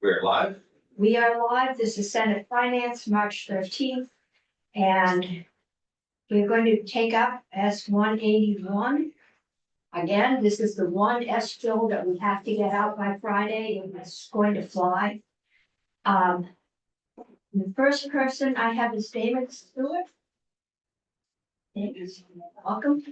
We're live. We are live. This is Senate Finance, March 13th. And we're going to take up S 181. Again, this is the one S bill that we have to get out by Friday, and it's going to fly. The first person I have is David Stewart. David, welcome.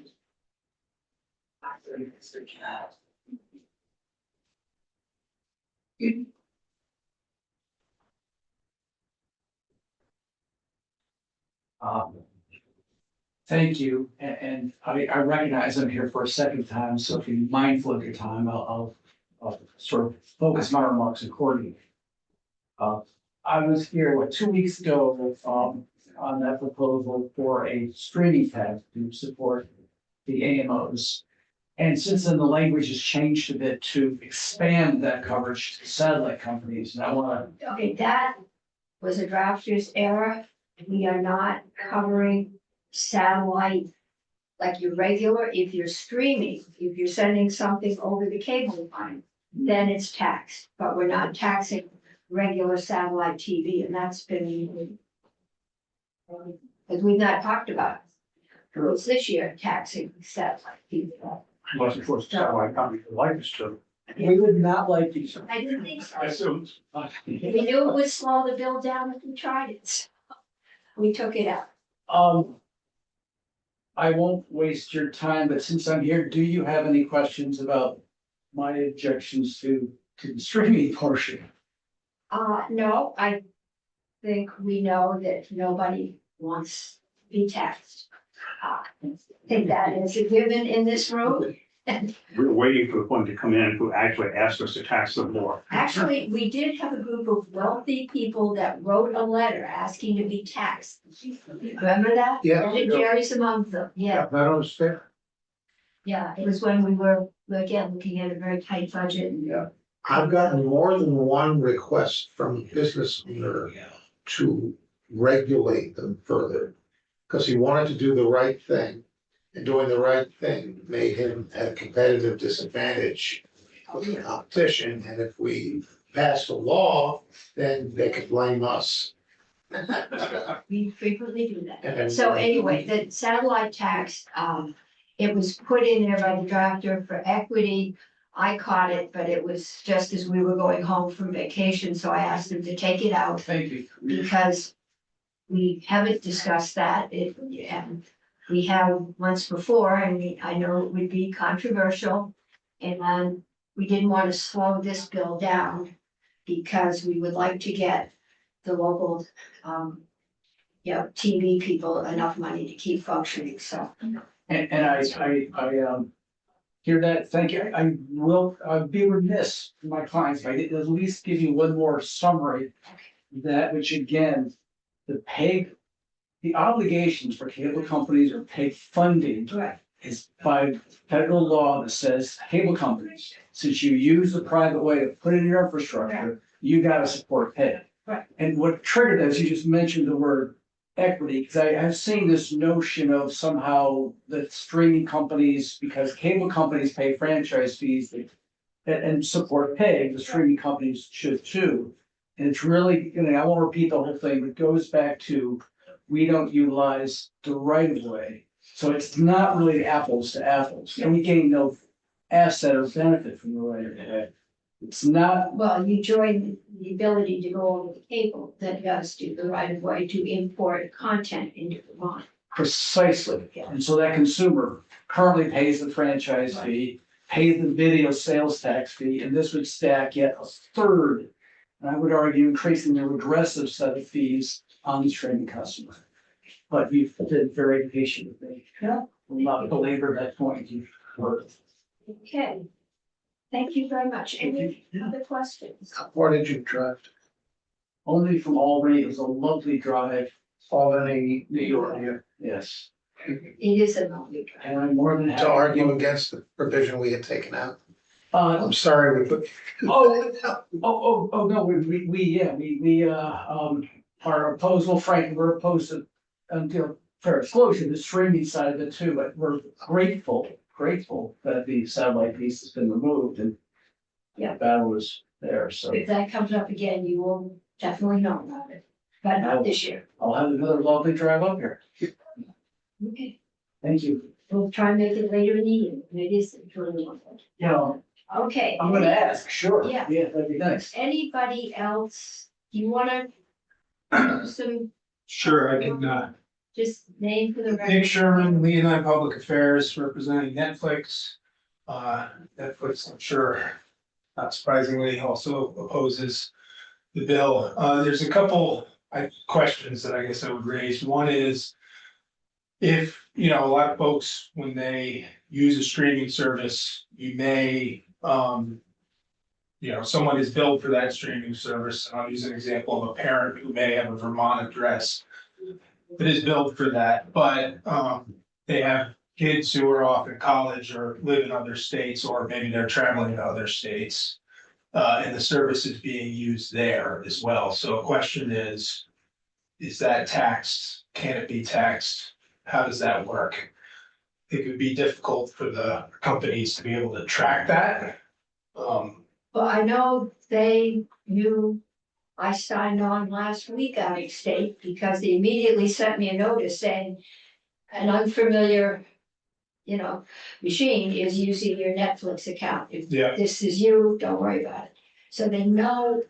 Thank you, and I recognize I'm here for a second time, so if you're mindful of your time, I'll sort of focus my remarks accordingly. I was here, 2 weeks ago, on that proposal for a streaming tax to support the AMOs. And since then, the language has changed a bit to expand that coverage to satellite companies, and I wanna. Okay, that was a drafter's error. We are not covering satellite like your regular. If you're streaming, if you're sending something over the cable line, then it's taxed, but we're not taxing regular satellite TV, and that's been because we've not talked about it. It's this year taxing satellite TV. Unless of course satellite companies would like us to. We would not like these. I didn't think so. I assumed. We knew it would slow the bill down if we tried it. So we took it out. I won't waste your time, but since I'm here, do you have any questions about my objections to the streaming portion? No, I think we know that nobody wants to be taxed. I think that is a given in this room. We're waiting for the one to come in who actually asked us to tax them more. Actually, we did have a group of wealthy people that wrote a letter asking to be taxed. Remember that? Yeah. And Jerry's among them, yeah. I don't understand. Yeah, it was when we were, again, looking at a very tight budget. Yeah. I've gotten more than one request from a business owner to regulate them further. Because he wanted to do the right thing, and doing the right thing made him at a competitive disadvantage of the competition, and if we passed a law, then they could blame us. We frequently do that. And- So anyway, the satellite tax, it was put in there by the drafter for equity. I caught it, but it was just as we were going home from vacation, so I asked him to take it out Thank you. because we haven't discussed that. And we have once before, and I know it would be controversial. And we didn't want to slow this bill down because we would like to get the local, TV people enough money to keep functioning, so. And I hear that, thank you. I will, be remiss to my clients if I did at least give you one more summary. That which again, the obligations for cable companies or PEG funding Right. is by federal law that says cable companies, since you use the private way to put in your infrastructure, you gotta support PEG. Right. And what triggered that is you just mentioned the word equity, because I've seen this notion of somehow that streaming companies, because cable companies pay franchise fees and support PEG, the streaming companies should too. And it's really, I won't repeat the whole thing, but it goes back to, we don't utilize the right of way. So it's not really apples to apples, and we gain no asset or benefit from the right of way. It's not, Well, you join the ability to go over the cable that does do the right of way to import content into Vermont. precisely, and so that consumer currently pays the franchise fee, pays the video sales tax fee, and this would stack yet a third. And I would argue increasing the regressive set of fees on the streaming customer. But you've been very patient with me. Yeah. Will not belabor that point. Okay. Thank you very much. Any other questions? Where did you draft? Only from Albany, it was a lovely drive. Albany, New York, yes. It is a lovely drive. And I'm more than happy. to argue against the provision we had taken out. Uh, I'm sorry, we put. no, we are opposed, well, frankly, we're opposed to, until fair disclosure, the streaming side of it too, but we're grateful that the satellite piece has been removed and. Yeah. That was there, so If that comes up again, you will definitely know about it, but not this year. I'll have another lovely drive up here. Okay, Thank you. we'll try and make it later in the evening. It is really wonderful. Yeah, Okay. I'm gonna ask, sure. Yeah. Yeah, that'd be nice. Anybody else, you wanna some, Sure, I can, just name for the Nick record? Sherman, Lead Line Public Affairs, representing Netflix. Netflix, I'm sure, not surprisingly, also opposes the bill. There's a couple questions that I guess I would raise. One is, if, you know, a lot of folks, when they use a streaming service, you may, you know, someone is billed for that streaming service. And I'll use an example of a parent who may have a Vermont address that is billed for that, but they have kids who are off in college or live in other states, or maybe they're traveling to other states. And the service is being used there as well. So a question is that taxed? Can it be taxed? How does that work? It would be difficult for the companies to be able to track that. Well, I know I signed on last week out of state because they immediately sent me a notice saying an unfamiliar, machine is using your Netflix account. If Yeah. this is you, don't worry about it. So they know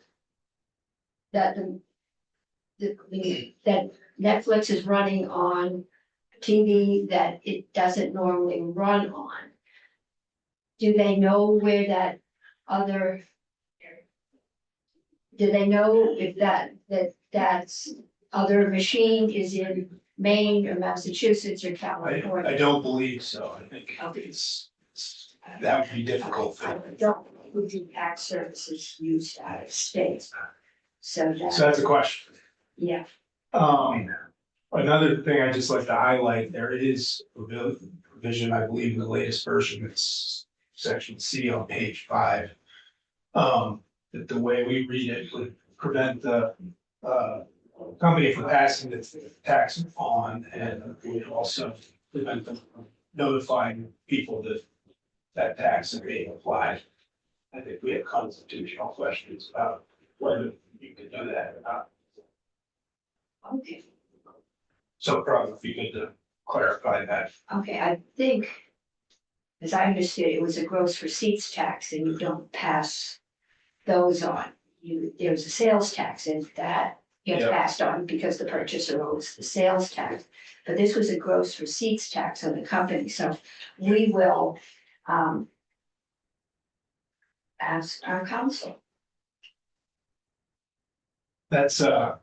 that that Netflix is running on TV that it doesn't normally run on. Do they know where that other? Do they know if that's other machine is in Maine or Massachusetts or I California? don't believe so. I think that would be difficult. I don't, who do tax services used out of state? So So that's a question. yeah, Another thing I'd just like to highlight, there is a provision, I believe, in the latest version, it's section C on page 5. That the way we read it would prevent the company from passing the tax on, and would also prevent them from notifying people that that tax is being applied. I think we have constitutional questions about whether you can do that or not. okay, So probably if you could clarify that. okay, I think, as I understood, it was a gross receipts tax and you don't pass those on. There's a sales tax and that gets Yeah. passed on because the purchaser owes the sales tax. But this was a gross receipts tax on the company, so we will ask our counsel. That's I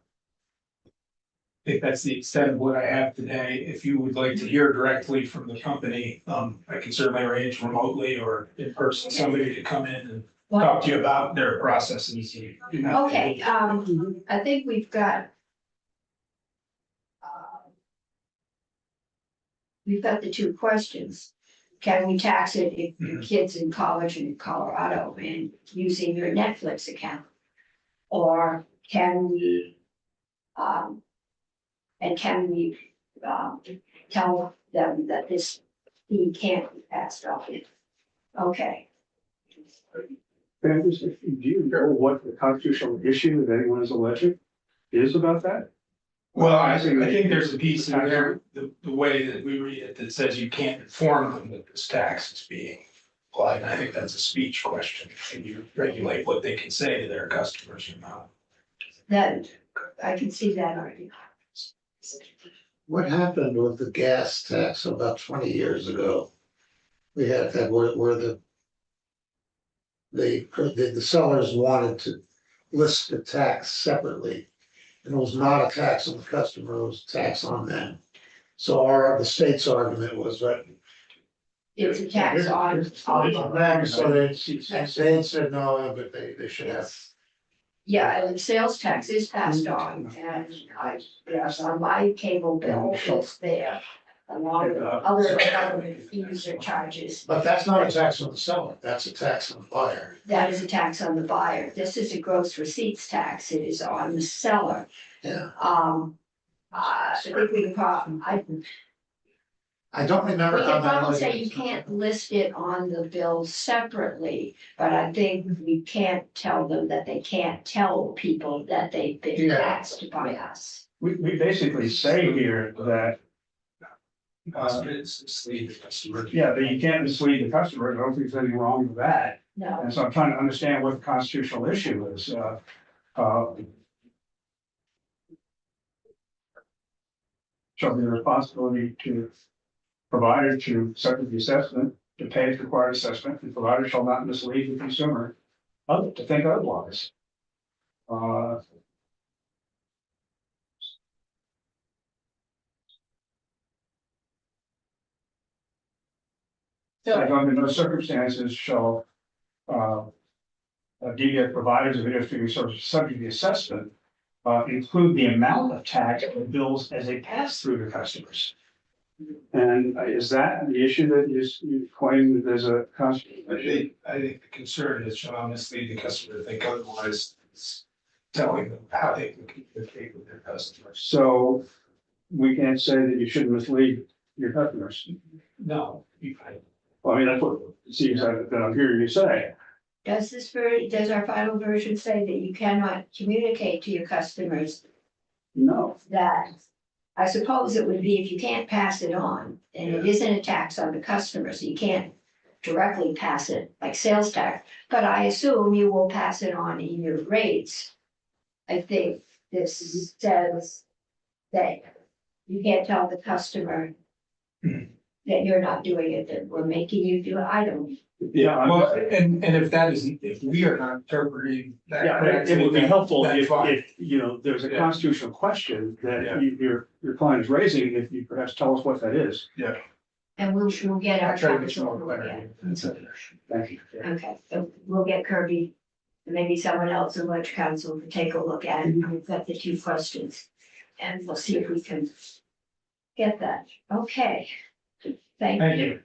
think that's the extent of what I have today. If you would like to hear directly from the company, I can certainly arrange remotely or in person, somebody to come in and talk to you about their processes. Okay, I think we've got the two questions. Can we tax it if your kid's in college in Colorado and using your Netflix account? Or can we, tell them that this fee can't be passed off? Okay, And do you know what the constitutional issue that anyone is alleging is about that? Well, I think there's a piece in there, the way that we read it, that says you can't inform them that this tax is being applied. And I think that's a speech question. Can you regulate what they can say to their customers or not? that, I can see that already. What happened with the gas tax about 20 years ago? We had that where the sellers wanted to list the tax separately. And it was not a tax on the customer, it was a tax on them. So the state's argument was that. It's a tax on them, so they said no, but they should have. yeah, and the sales tax is passed on, and yes, on my cable bill, it's there. Along with other government fees or charges, But that's not a tax on the seller, that's a tax on the buyer. that is a tax on the buyer. This is a gross receipts tax, it is on the seller. Yeah. I think we can I don't remember We how can that. probably was. say you can't list it on the bill separately, but I think we can't tell them that they can't tell people that they've been Yeah. asked by us. We basically say here that, It's mislead the customer. yeah, that you can't mislead the customer. I don't think there's anything wrong with that. No, And so I'm trying to understand what the constitutional issue is. Shall be the responsibility to provider to subject the assessment, to pay the required assessment, the provider shall not mislead the consumer to think otherwise. Like under no circumstances shall DVS providers of video streaming services subject to the assessment include the amount of tax or bills as a pass through to customers. And is that the issue that you claim that there's a constitutional issue? I think the concern is shall not mislead the customer to think otherwise. It's telling them how they can communicate with their customers. So we can't say that you shouldn't mislead your customers. No, Well, I mean, that's what it seems that I'm hearing you say. does our final version say that you cannot communicate to your customers No. that? I suppose it would be if you can't pass it on, and it isn't a tax on the customer, so you can't directly pass it like sales tax, but I assume you will pass it on in your rates. I think this says that you can't tell the customer that you're not doing it, that we're making you do it. I don't. Yeah. well, and if that isn't, if we are not interpreting that. Yeah, correctly, it would be then helpful that's fine. if, you know, there's a Yeah. constitutional question that Yeah. your client is raising, if you perhaps tell us what that is. And we'll get our. I'll try to get some counsel more to look at clarity. it. That's it. Thank you. Okay, so we'll get Kirby, and maybe someone else in Ledge Council to take a look at it. We've got the two questions. And we'll see if we can get that. Okay. Thank Thank you.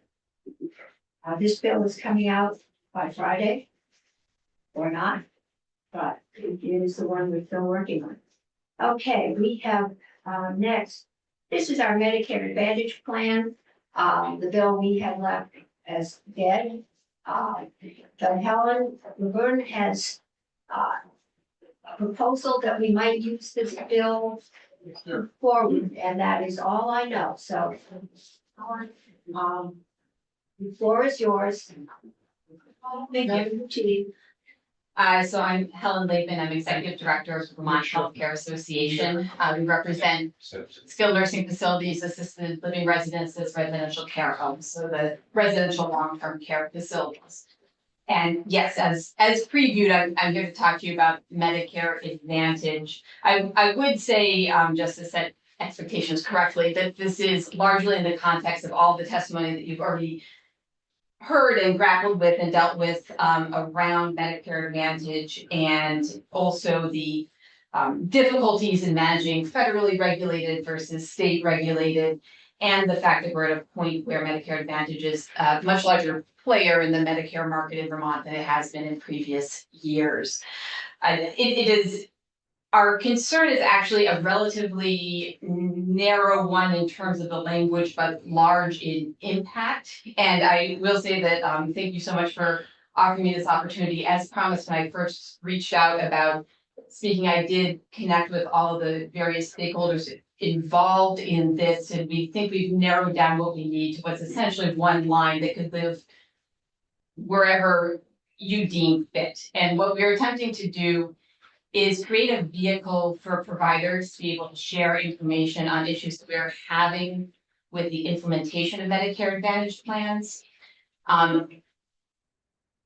This bill is coming out by Friday. Or not, but it is the one we're still working on. Okay, we have, next, this is our Medicare Advantage plan. The bill we had left as dead. But Helen Laverne has, a proposal that we might use this bill forward, and that is all I know, so. The floor is yours. Thank you. So I'm Helen Laban, I'm Executive Director of Vermont Healthcare Association. We represent skilled nursing facilities, assisted living residences, residential care homes, so the residential long-term care facilities. And yes, as previewed, I'm here to talk to you about Medicare Advantage. I would say, just to set expectations correctly, that this is largely in the context of all the testimony that you've already heard and grappled with and dealt with around Medicare Advantage, and also the difficulties in managing federally regulated versus state regulated, and the fact that we're at a point where Medicare Advantage is a much larger player in the Medicare market in Vermont than it has been in previous years. It is. Our concern is actually a relatively narrow one in terms of the language, but large in impact. And I will say that thank you so much for offering me this opportunity. As promised, when I first reached out about speaking, I did connect with all of the various stakeholders involved in this, and we think we've narrowed down what we need to what's essentially one line that could live wherever you deem fit. And what we're attempting to do is create a vehicle for providers to be able to share information on issues that we're having with the implementation of Medicare Advantage plans.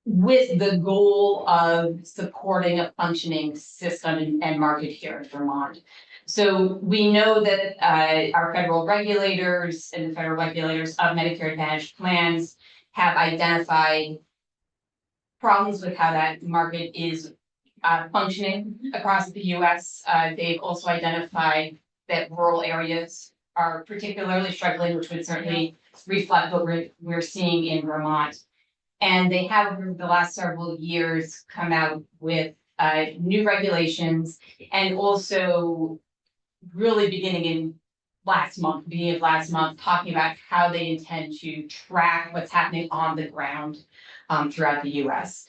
With the goal of supporting a functioning system and market here in Vermont. So we know that our federal regulators and the federal regulators of Medicare Advantage plans have identified problems with how that market is functioning across the US. They've also identified that rural areas are particularly struggling, which would certainly reflect what we're seeing in Vermont. And they have, over the last several years, come out with new regulations, and also really beginning in last month, beginning of last month, talking about how they intend to track what's happening on the ground throughout the US.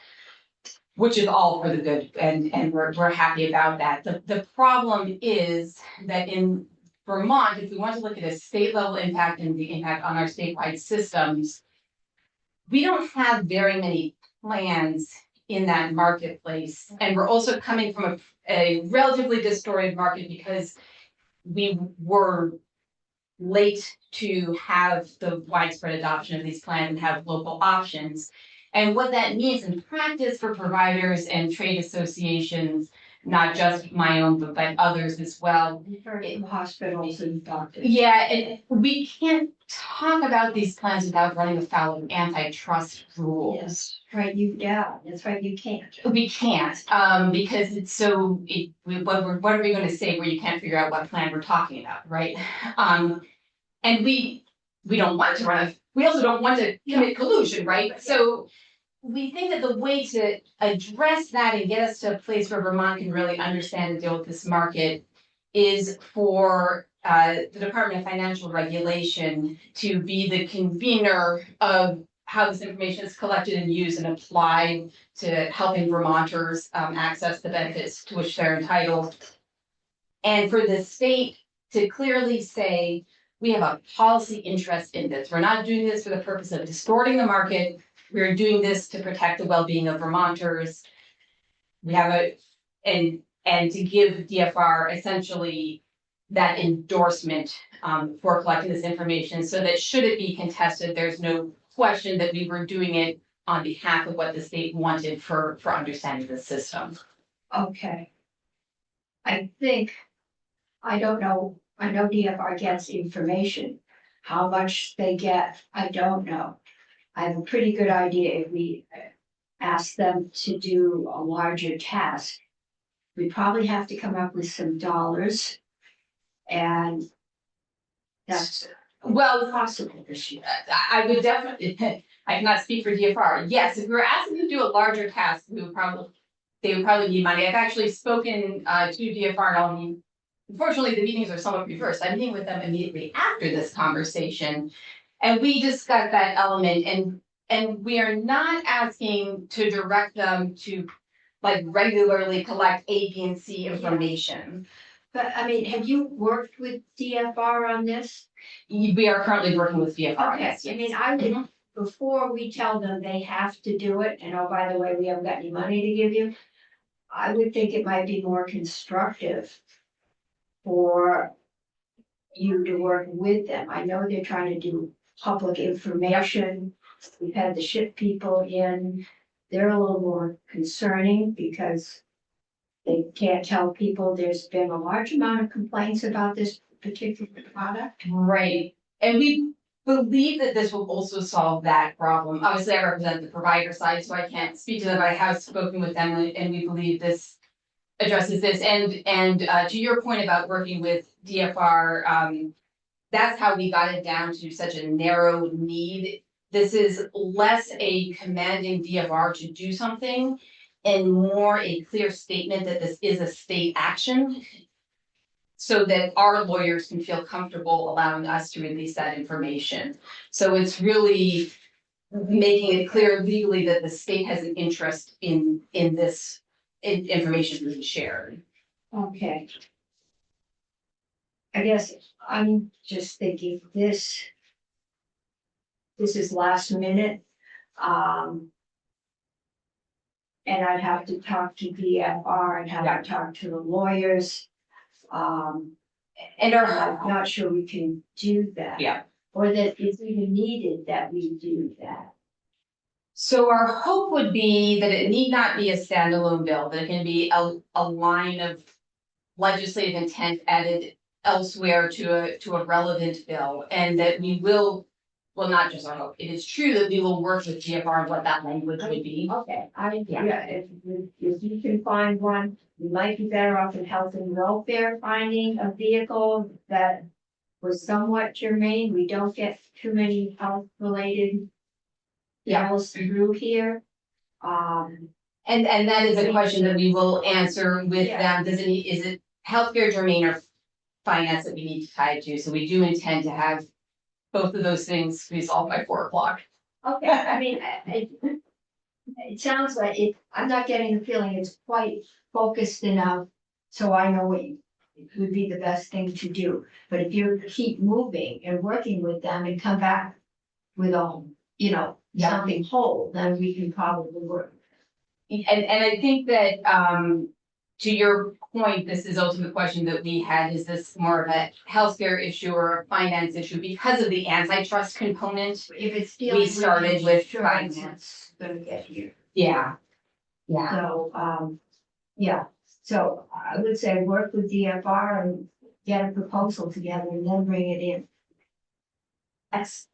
Which is all for the good, and we're happy about that. The problem is that in Vermont, if we want to look at a state level impact and the impact on our statewide systems, we don't have very many plans in that marketplace. And we're also coming from a relatively distorted market because we were late to have the widespread adoption of these plans and have local options. And what that means in practice for providers and trade associations, not just my own, but others as well. In hospitals and doctors. Yeah, and we can't talk about these plans without running afoul of antitrust rules. Yes, right, that's right, you can't. We can't, because it's so, what are we gonna say where you can't figure out what plan we're talking about, right? And we don't want to we also don't want to commit collusion, right? So we think that the way to address that and get us to a place where Vermont can really understand and deal with this market is for the Department of Financial Regulation to be the convener of how this information is collected and used and applied to helping Vermonters access the benefits to which they're entitled. And for the state to clearly say, we have a policy interest in this. We're not doing this for the purpose of distorting the market. We're doing this to protect the well-being of Vermonters. We have and to give DFR essentially that endorsement for collecting this information so that should it be contested, there's no question that we were doing it on behalf of what the state wanted for understanding the system. Okay. I think, I don't know, I know DFR gets information. How much they get, I don't know. I have a pretty good idea if we ask them to do a larger task. We probably have to come up with some dollars. And that's Well, possible this year. I would definitely, I cannot speak for DFR. Yes, if we were asking them to do a larger task, they would probably need money. I've actually spoken to DFR. Unfortunately, the meetings are somewhat reversed. I'm meeting with them immediately after this conversation. And we discussed that element and we are not asking to direct them to like regularly collect A, B, and C information. But I mean, have you worked with DFR on this? We are currently working with DFR, Okay, yes. I mean, I would, before we tell them they have to do it, and oh, by the way, we haven't got any money to give you. I would think it might be more constructive for you to work with them. I know they're trying to do public information. We've had the SHIP people in. They're a little more concerning because they can't tell people there's been a large amount of complaints about this particular product. Right, and we believe that this will also solve that problem. Obviously, I represent the provider side, so I can't speak to them, but I have spoken with them and we believe this addresses this. And to your point about working with DFR, that's how we got it down to such a narrow need. This is less a commanding DFR to do something and more a clear statement that this is a state action. So that our lawyers can feel comfortable allowing us to release that information. So it's really making it clear legally that the state has an interest in this information being shared. Okay. I guess I'm just thinking this is last minute. And I'd have to talk to DFR and have to talk to the lawyers. And our I'm not sure we can do that. Yeah. Or that it's even needed that we do that. So our hope would be that it need not be a standalone bill, that it can be a line of legislative intent added elsewhere to a relevant bill, and that we will, well, not just our hope, it is true that we will work with GFR on what that language would be. Okay, if you can find one, you might be better off in health and welfare finding a vehicle that was somewhat germane. We don't get too many health related bills through here. And that is a question that we will answer with Yeah. them. Is it healthcare germane or finance that we need to tie it to, so we do intend to have both of those things resolved by 4 o'clock. Okay, I mean, it sounds like it, I'm not getting the feeling it's quite focused enough, so I know what would be the best thing to do. But if you keep moving and working with them and come back with you know, something whole, then we can probably work. And I think that, to your point, this is also the question that we had, is this more of a healthcare issue or a finance issue because of the antitrust component? If it's dealing with started with insurance, finance. it's gonna get here. Yeah. Yeah, So, yeah, so I would say work with DFR and get a proposal together and then bring it in. that's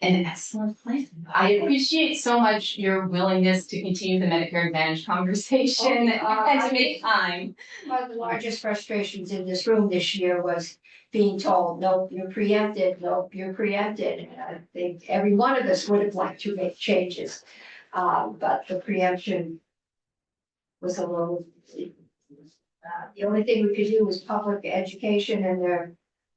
an excellent plan. I appreciate so much your willingness to continue the Medicare Advantage conversation and to make time. One of the largest frustrations in this room this year was being told, nope, you're preempted, nope, you're preempted. And I think every one of us would have liked to make changes. But the preemption was a little. The only thing we could do was public education, and they're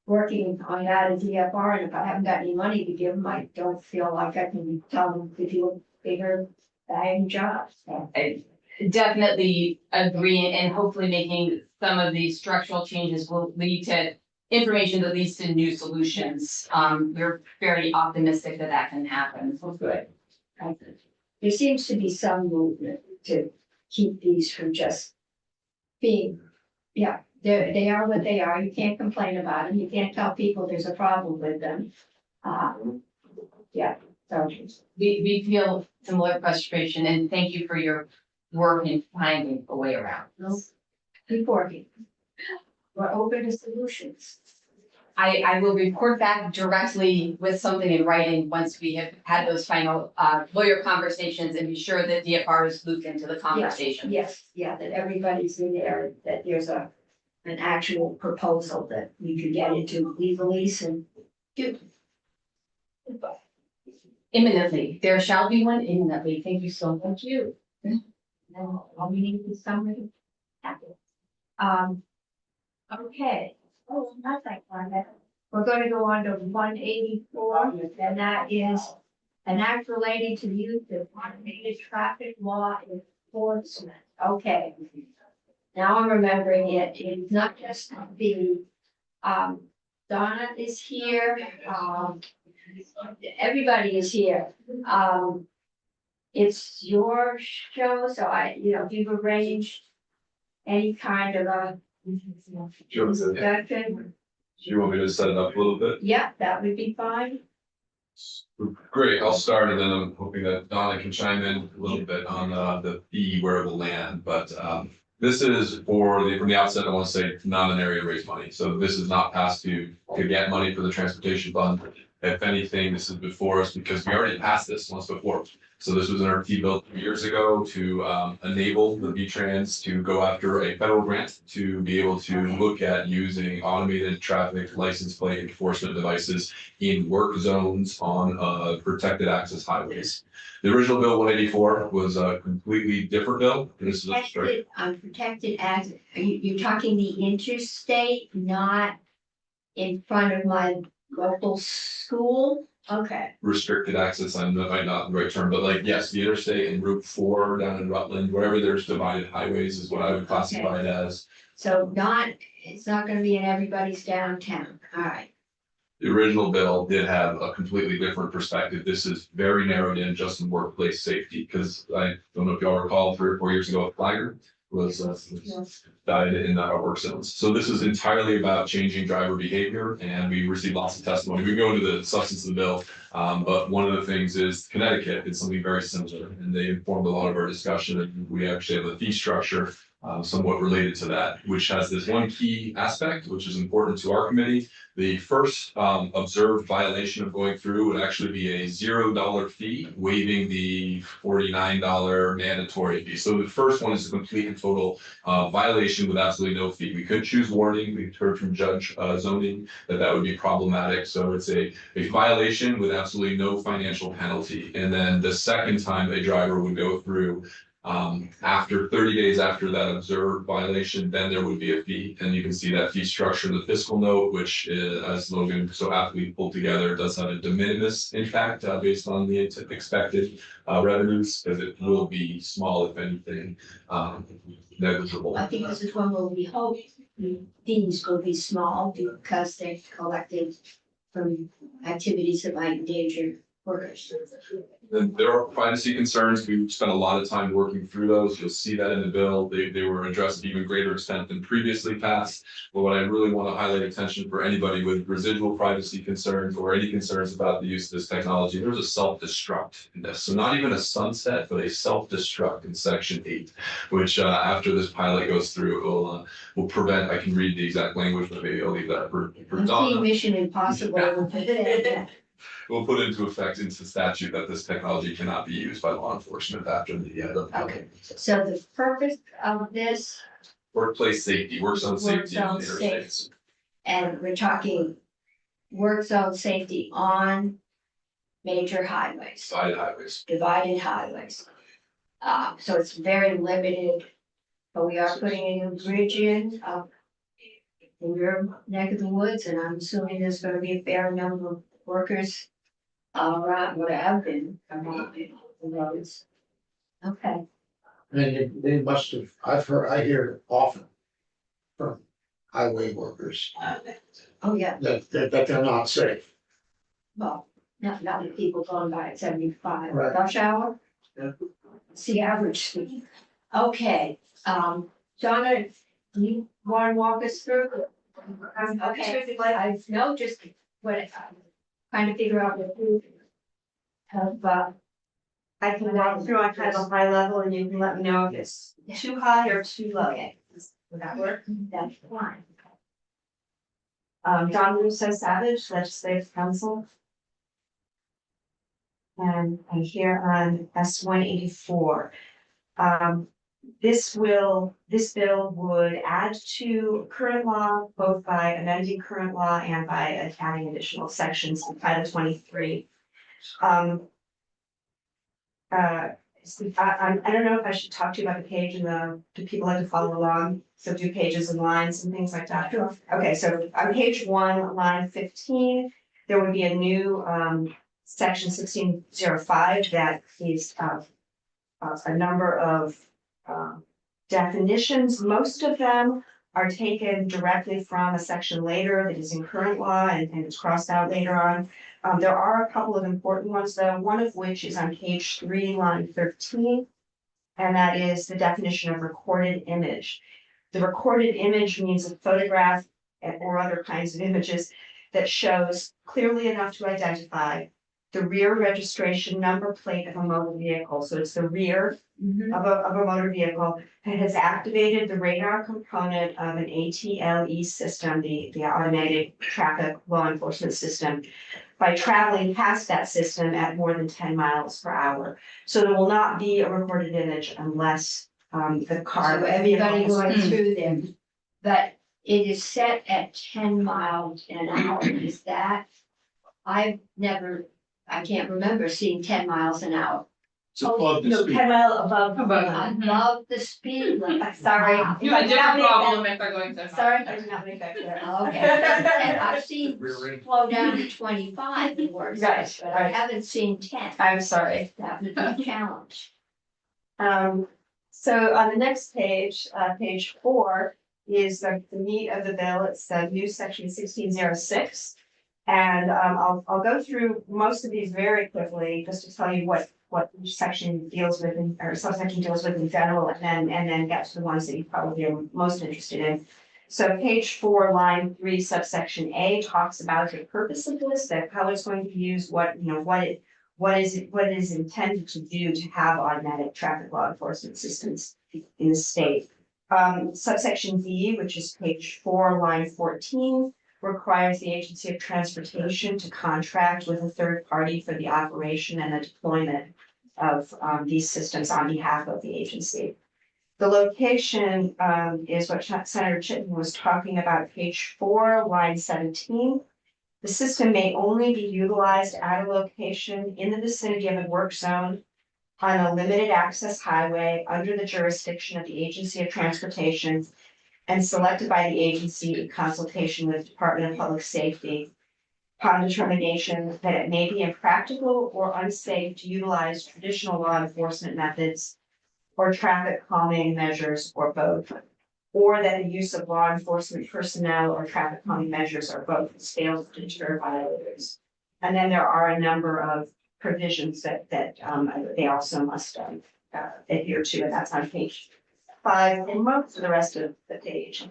working on that at DFR, and if I haven't got any money to give them, I don't feel like I can tell them to do a bigger bang job. So, I definitely agree, and hopefully making some of these structural changes will lead to information that leads to new solutions. We're very optimistic that that can happen. So good. there seems to be some movement to keep these from just being, yeah, they are what they are. You can't complain about them. You can't tell people there's a problem with them. Yeah, so. We feel similar frustration, and thank you for your work in finding a way around. Keep working. We're open to solutions. I will report back directly with something in writing once we have had those final lawyer conversations and be sure that DFR is looped into the conversation. Yes, yeah, that everybody's in there, that there's an actual proposal that we could get into legally and do. Imminently, there shall be one imminently. Thank you so much. You. Now, all we need is somebody happy. Okay. Oh, not that one. We're gonna go on to 184, and that is an act relating to the use of automated traffic law enforcement. Okay. Now I'm remembering it. It's not just the, Donna is here, everybody is here. It's your show, so if you've arranged any kind of a Sure. discussion, Do you want me to set it up a little bit? yeah, that would be fine. Great, I'll start and then I'm hoping that Donna can chime in a little bit on the fee where it will land, but this is from the outset, I want to say, not an area to raise money. So this is not passed to get money for the transportation fund. If anything, this is before us because we already passed this once before. So this was in our T bill 2 years ago to enable the V-Trans to go after a federal grant to be able to look at using automated traffic license plate enforcement devices in work zones on protected access highways. The original bill 184 was a completely different bill. This is Protected as, you're talking the interstate, not in front of my local school? Okay. restricted access, I might not the right term, but like, yes, the interstate and Route 4 down in Rutland, wherever there's divided highways is what I would classify it as. So it's not gonna be in everybody's downtown, all right. The original bill did have a completely different perspective. This is very narrowed in just in workplace safety, because I don't know if y'all recall 3 or 4 years ago, a flagger was died in our work zones. So this is entirely about changing driver behavior, and we received lots of testimony. We can go into the substance of the bill, but one of the things is Connecticut did something very similar, and they informed a lot of our discussion, and we actually have a fee structure somewhat related to that, which has this one key aspect, which is important to our committee. The first observed violation of going through would actually be a $0 fee, waiving the $49 mandatory fee. So the first one is a complete and total violation with absolutely no fee. We could choose warning. We've heard from Judge Zoning that would be problematic. So it's a violation with absolutely no financial penalty. And then the second time a driver would go through, After 30 days after that observed violation, then there would be a fee. And you can see that fee structure in the fiscal note, which as Logan so aptly pulled together, does have a de minimis impact based on the expected revenues, because it will be small, if anything, negligible. I think this is one where we hope the fees will be small because they're collected from activities that might endanger workers. Then there are privacy concerns. We've spent a lot of time working through those. You'll see that in the bill. They were addressed to even greater extent than previously passed. But what I really want to highlight attention for anybody with residual privacy concerns or any concerns about the use of this technology, there's a self-destruct in this. So not even a sunset, but a self-destruct in section 8, which after this pilot goes through, will prevent, I can read the exact language, but maybe I'll leave that for I'm Donna. seeing Mission Impossible. We'll put into effect into statute that this technology cannot be used by law enforcement after the Okay, so the purpose of this, workplace safety, work zone safety on the Work zone interstates. and we're talking work zone safety on major highways, Side highways. divided highways. So it's very limited, but we are putting a new bridge in your neck of the woods, and I'm assuming there's gonna be a fair number of workers around what have been around the roads. Okay, And they must have, I hear it often from highway workers oh yeah, that they're not safe. well, not the people going by at 75 Right. rush hour. Yeah. It's the average speed. Okay, Donna, you wanna walk us through? Okay, I know just what, trying to figure out what you have, I can walk through on kind of a high level and you can let me know if it's too high or too low. okay, Would that work? that's fine. John Russo Savage, Legislative Council. And I'm here on S-184. This bill would add to current law, both by amending current law and by adding additional sections in Title 23. I don't know if I should talk to you about the page and do people like to follow along? So do pages and lines and things like that? Sure. Okay, so on page 1, line 15, there would be a new section 1605 that is a number of definitions. Most of them are taken directly from a section later that is in current law and it's crossed out later on. There are a couple of important ones though, one of which is on page 3, line 13. And that is the definition of recorded image. The recorded image means a photograph or other kinds of images that shows clearly enough to identify the rear registration number plate of a motor vehicle. So it's the rear of a motor vehicle that has activated the radar component of an ATLE system, the automated traffic law enforcement system, by traveling past that system at more than 10 miles per hour. So there will not be a recorded image unless the car. So everybody going through them, but it is set at 10 miles an hour, is that? I can't remember seeing 10 miles an hour. So above the No, speed. 10 mile above. Above the speed limit. Sorry. You have a different problem if they're going so fast. Sorry, I did not make that clear. Okay, and I've seen slow down to 25 and worse, Right, but I right. haven't seen 10. I'm sorry. That would be a challenge. So on the next page, page 4 is the meat of the bill. It's the new section 1606. And I'll go through most of these very quickly, just to tell you what each section deals with, or subsection deals with in general, and then get to the ones that you probably are most interested in. So page 4, line 3, subsection A talks about the purpose of this, that how it's going to be used, what it is intended to do to have automatic traffic law enforcement systems in the state. Subsection B, which is page 4, line 14, requires the Agency of Transportation to contract with a third party for the operation and the deployment of these systems on behalf of the agency. The location is what Senator Chittenden was talking about, page 4, line 17. The system may only be utilized at a location in the vicinity of a work zone on a limited access highway under the jurisdiction of the Agency of Transportation and selected by the agency in consultation with the Department of Public Safety upon determination that it may be impractical or unsafe to utilize traditional law enforcement methods or traffic calming measures or both, or that the use of law enforcement personnel or traffic calming measures or both fails to deter violators. And then there are a number of provisions that they also must adhere to, and that's on page 5 and most of the rest of the page.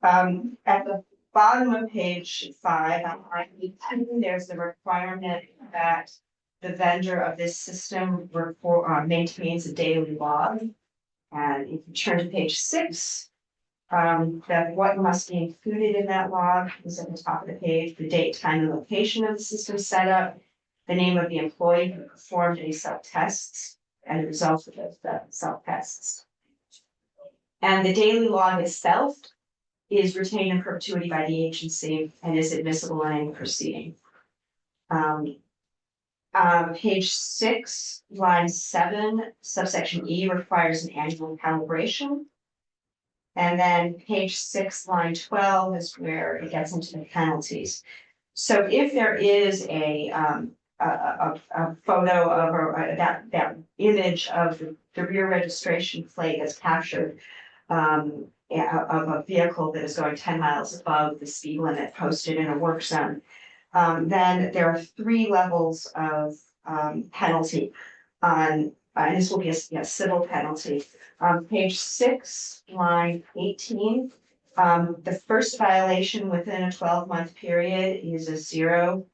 At the bottom of page 5, on line 18, there's the requirement that the vendor of this system maintains a daily log. And if you turn to page 6, that what must be included in that log is at the top of the page, the date, time, and location of the system setup, the name of the employee who performed any self-tests, and the results of those self-tests. And the daily log itself is retained in perpetuity by the agency and is admissible in any proceeding. Page 6, line 7, subsection E requires an annual calibration. And then page 6, line 12 is where it gets into the penalties. So if there is a photo of or that image of the rear registration plate that's captured of a vehicle that is going 10 miles above the speed limit posted in a work zone, then there are 3 levels of penalty on, and this will be a civil penalty. Page 6, line 18, the first violation within a 12-month period is a $0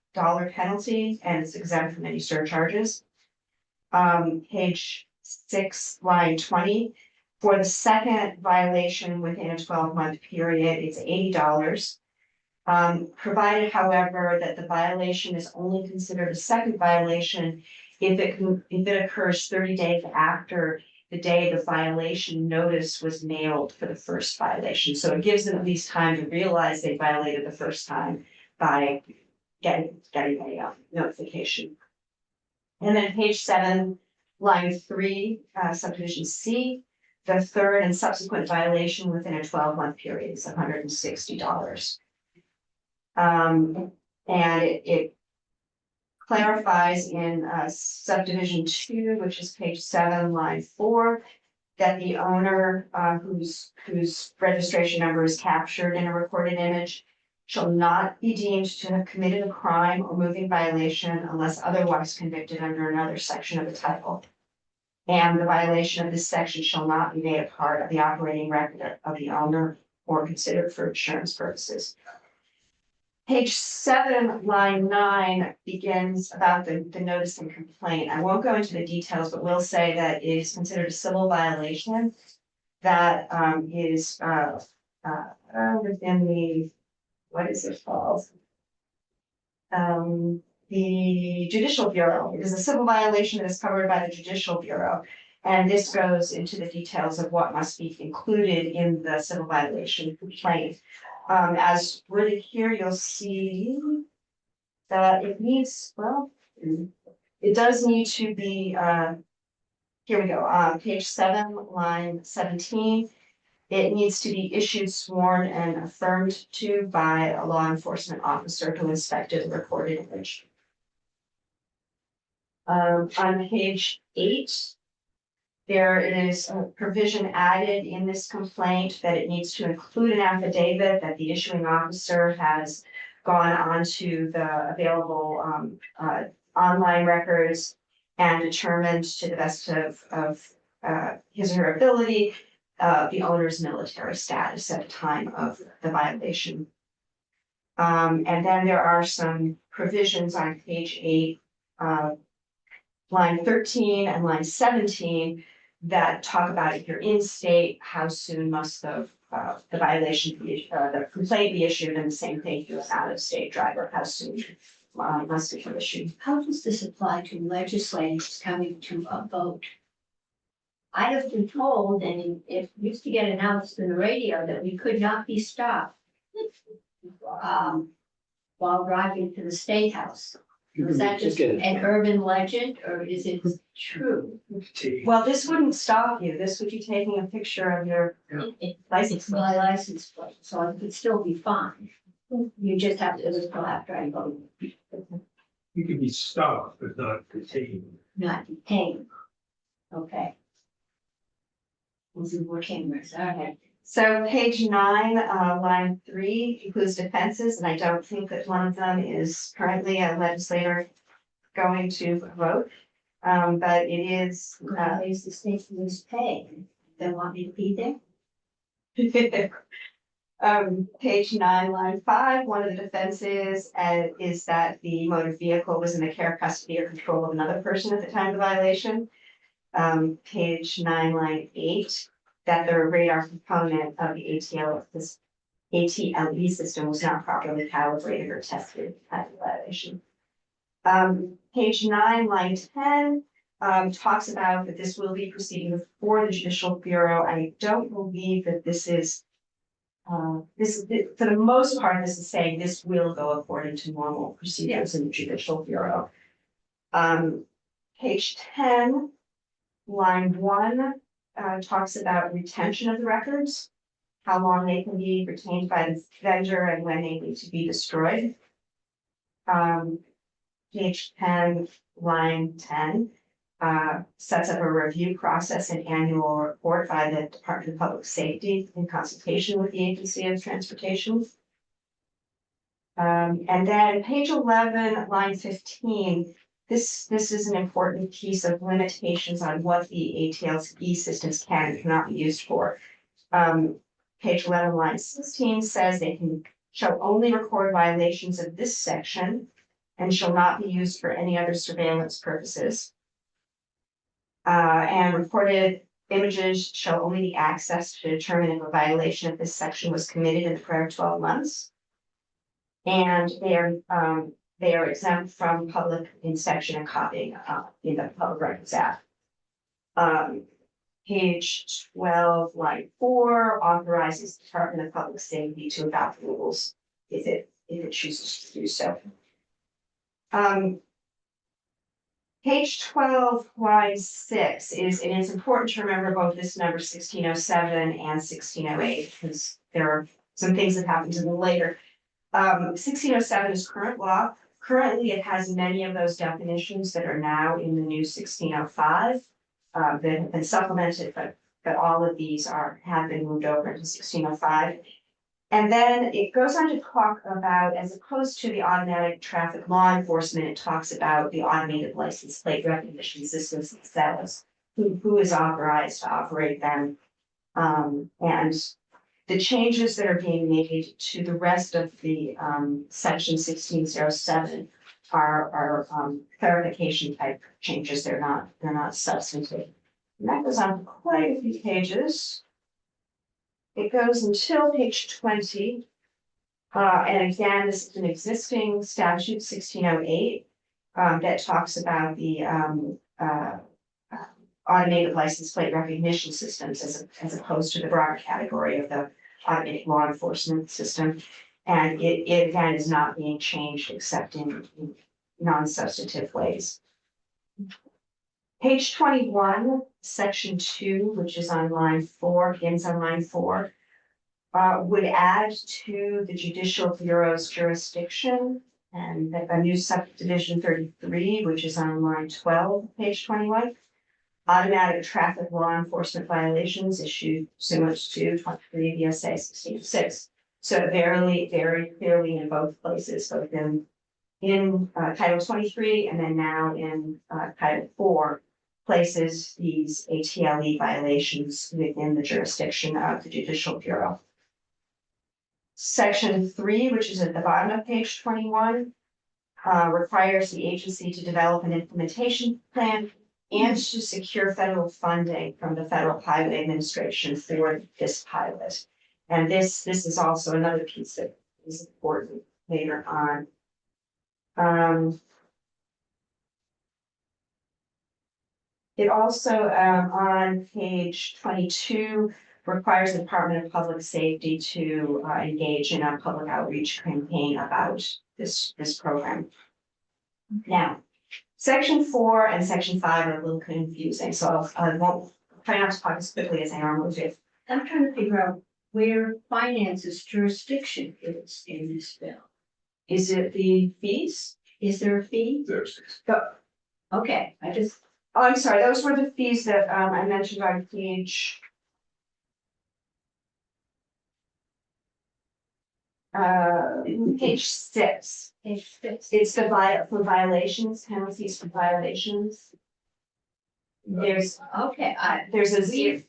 penalty and it's exempt from any surcharges. Page 6, line 20, for the second violation within a 12-month period, it's $80. Provided, however, that the violation is only considered a second violation if it occurs 30 days after the day the violation notice was mailed for the first violation. So it gives them at least time to realize they violated the first time by getting a notification. And then page 7, line 3, subdivision C, the third and subsequent violation within a 12-month period is $160. And it clarifies in subdivision 2, which is page 7, line 4, that the owner whose registration number is captured in a recorded image shall not be deemed to have committed a crime or moving violation unless otherwise convicted under another section of the title. And the violation of this section shall not be made a part of the operating record of the owner or considered for insurance purposes. Page 7, line 9 begins about the notice and complaint. I won't go into the details, but will say that it is considered a civil violation that is within the, what is it called? The Judicial Bureau. It is a civil violation that is covered by the Judicial Bureau. And this goes into the details of what must be included in the civil violation complaint. As worded here, you'll see that it needs, well, it does need to be, here we go, page 7, line 17. It needs to be issued, sworn, and affirmed to by a law enforcement officer who inspected the recorded image. On page 8, there is a provision added in this complaint that it needs to include an affidavit that the issuing officer has gone onto the available online records and determined to the best of his or her ability the owner's military status at the time of the violation. And then there are some provisions on page 8, line 13 and line 17 that talk about if you're in state, how soon must the violation be, the complaint be issued, and the same thing if you're an out-of-state driver, how soon must it be issued. How does this apply to legislators coming to a vote? I have been told, and it used to get announced in the radio, that we could not be stopped while driving to the State House. Was that just an urban legend or is it true? Well, this wouldn't stop you. This would be taking a picture of your license It's my plate. license plate, so it could still be fine. You just have to go after I vote, You can be stopped, but not detained. not detained. Okay. We'll see more cameras, all right. So page 9, line 3 includes defenses, and I don't think that one of them is currently a legislator going to vote. But it is, I'm gonna raise the state police pay. They want me to be there? page 9, line 5, one of the defenses is that the motor vehicle was in the care, custody, or control of another person at the time of the violation. Page 9, line 8, that the radar component of the ATLE system was not properly calibrated or tested at the violation. Page 9, line 10, talks about that this will be proceeding before the Judicial Bureau. I don't believe that this is, for the most part, this is saying this will go according to normal procedures in the Judicial Bureau. Page 10, line 1, talks about retention of the records, how long they can be retained by the vendor and when they need to be destroyed. Page 10, line 10, sets up a review process and annual report by the Department of Public Safety in consultation with the Agency of Transportation. And then page 11, line 15, this is an important piece of limitations on what the ATLE systems can and cannot be used for. Page 11, line 16 says they shall only record violations of this section and shall not be used for any other surveillance purposes. And reported images shall only be accessed to determine if a violation of this section was committed in the prior 12 months. And they are exempt from public inspection and copying in the Public Records Act. Page 12, line 4 authorizes the Department of Public Safety to adopt rules if it chooses to do so. Page 12, line 6 is, and it's important to remember both this number 1607 and 1608, because there are some things that happened to them later. 1607 is current law. Currently, it has many of those definitions that are now in the new 1605 that have been supplemented, but all of these have been moved over to 1605. And then it goes on to talk about, as opposed to the automatic traffic law enforcement, it talks about the automated license plate recognition systems themselves, who is authorized to operate them. And the changes that are being made to the rest of the section 1607 are clarification type changes. They're not substantive. And that goes on for quite a few pages. It goes until page 20. And again, this is an existing statute, 1608, that talks about the automated license plate recognition systems as opposed to the broader category of the automated law enforcement system. And it again is not being changed except in non-substantive ways. Page 21, section 2, which is on line 4, begins on line 4, would add to the Judicial Bureau's jurisdiction and a new subdivision 33, which is on line 12, page 21. Automatic traffic law enforcement violations issued pursuant to 23 VSA 1606. So very clearly in both places, both in Title 23 and then now in Title 4, places these ATLE violations within the jurisdiction of the Judicial Bureau. Section 3, which is at the bottom of page 21, requires the agency to develop an implementation plan and to secure federal funding from the Federal Highway Administration for this pilot. And this is also another piece that is important later on. It also, on page 22, requires the Department of Public Safety to engage in a public outreach campaign about this program. Now, section 4 and section 5 are a little confusing, so I won't try not to talk as quickly as I normally do. I'm trying to figure out where finance's jurisdiction is in this bill. Is it the fees? Is there a fee? There's. Okay, I just, Oh, I'm sorry, those were the fees that I mentioned on page. Page 6. page 6. It's the for violations, penalties for violations. There's Okay, there's a zero.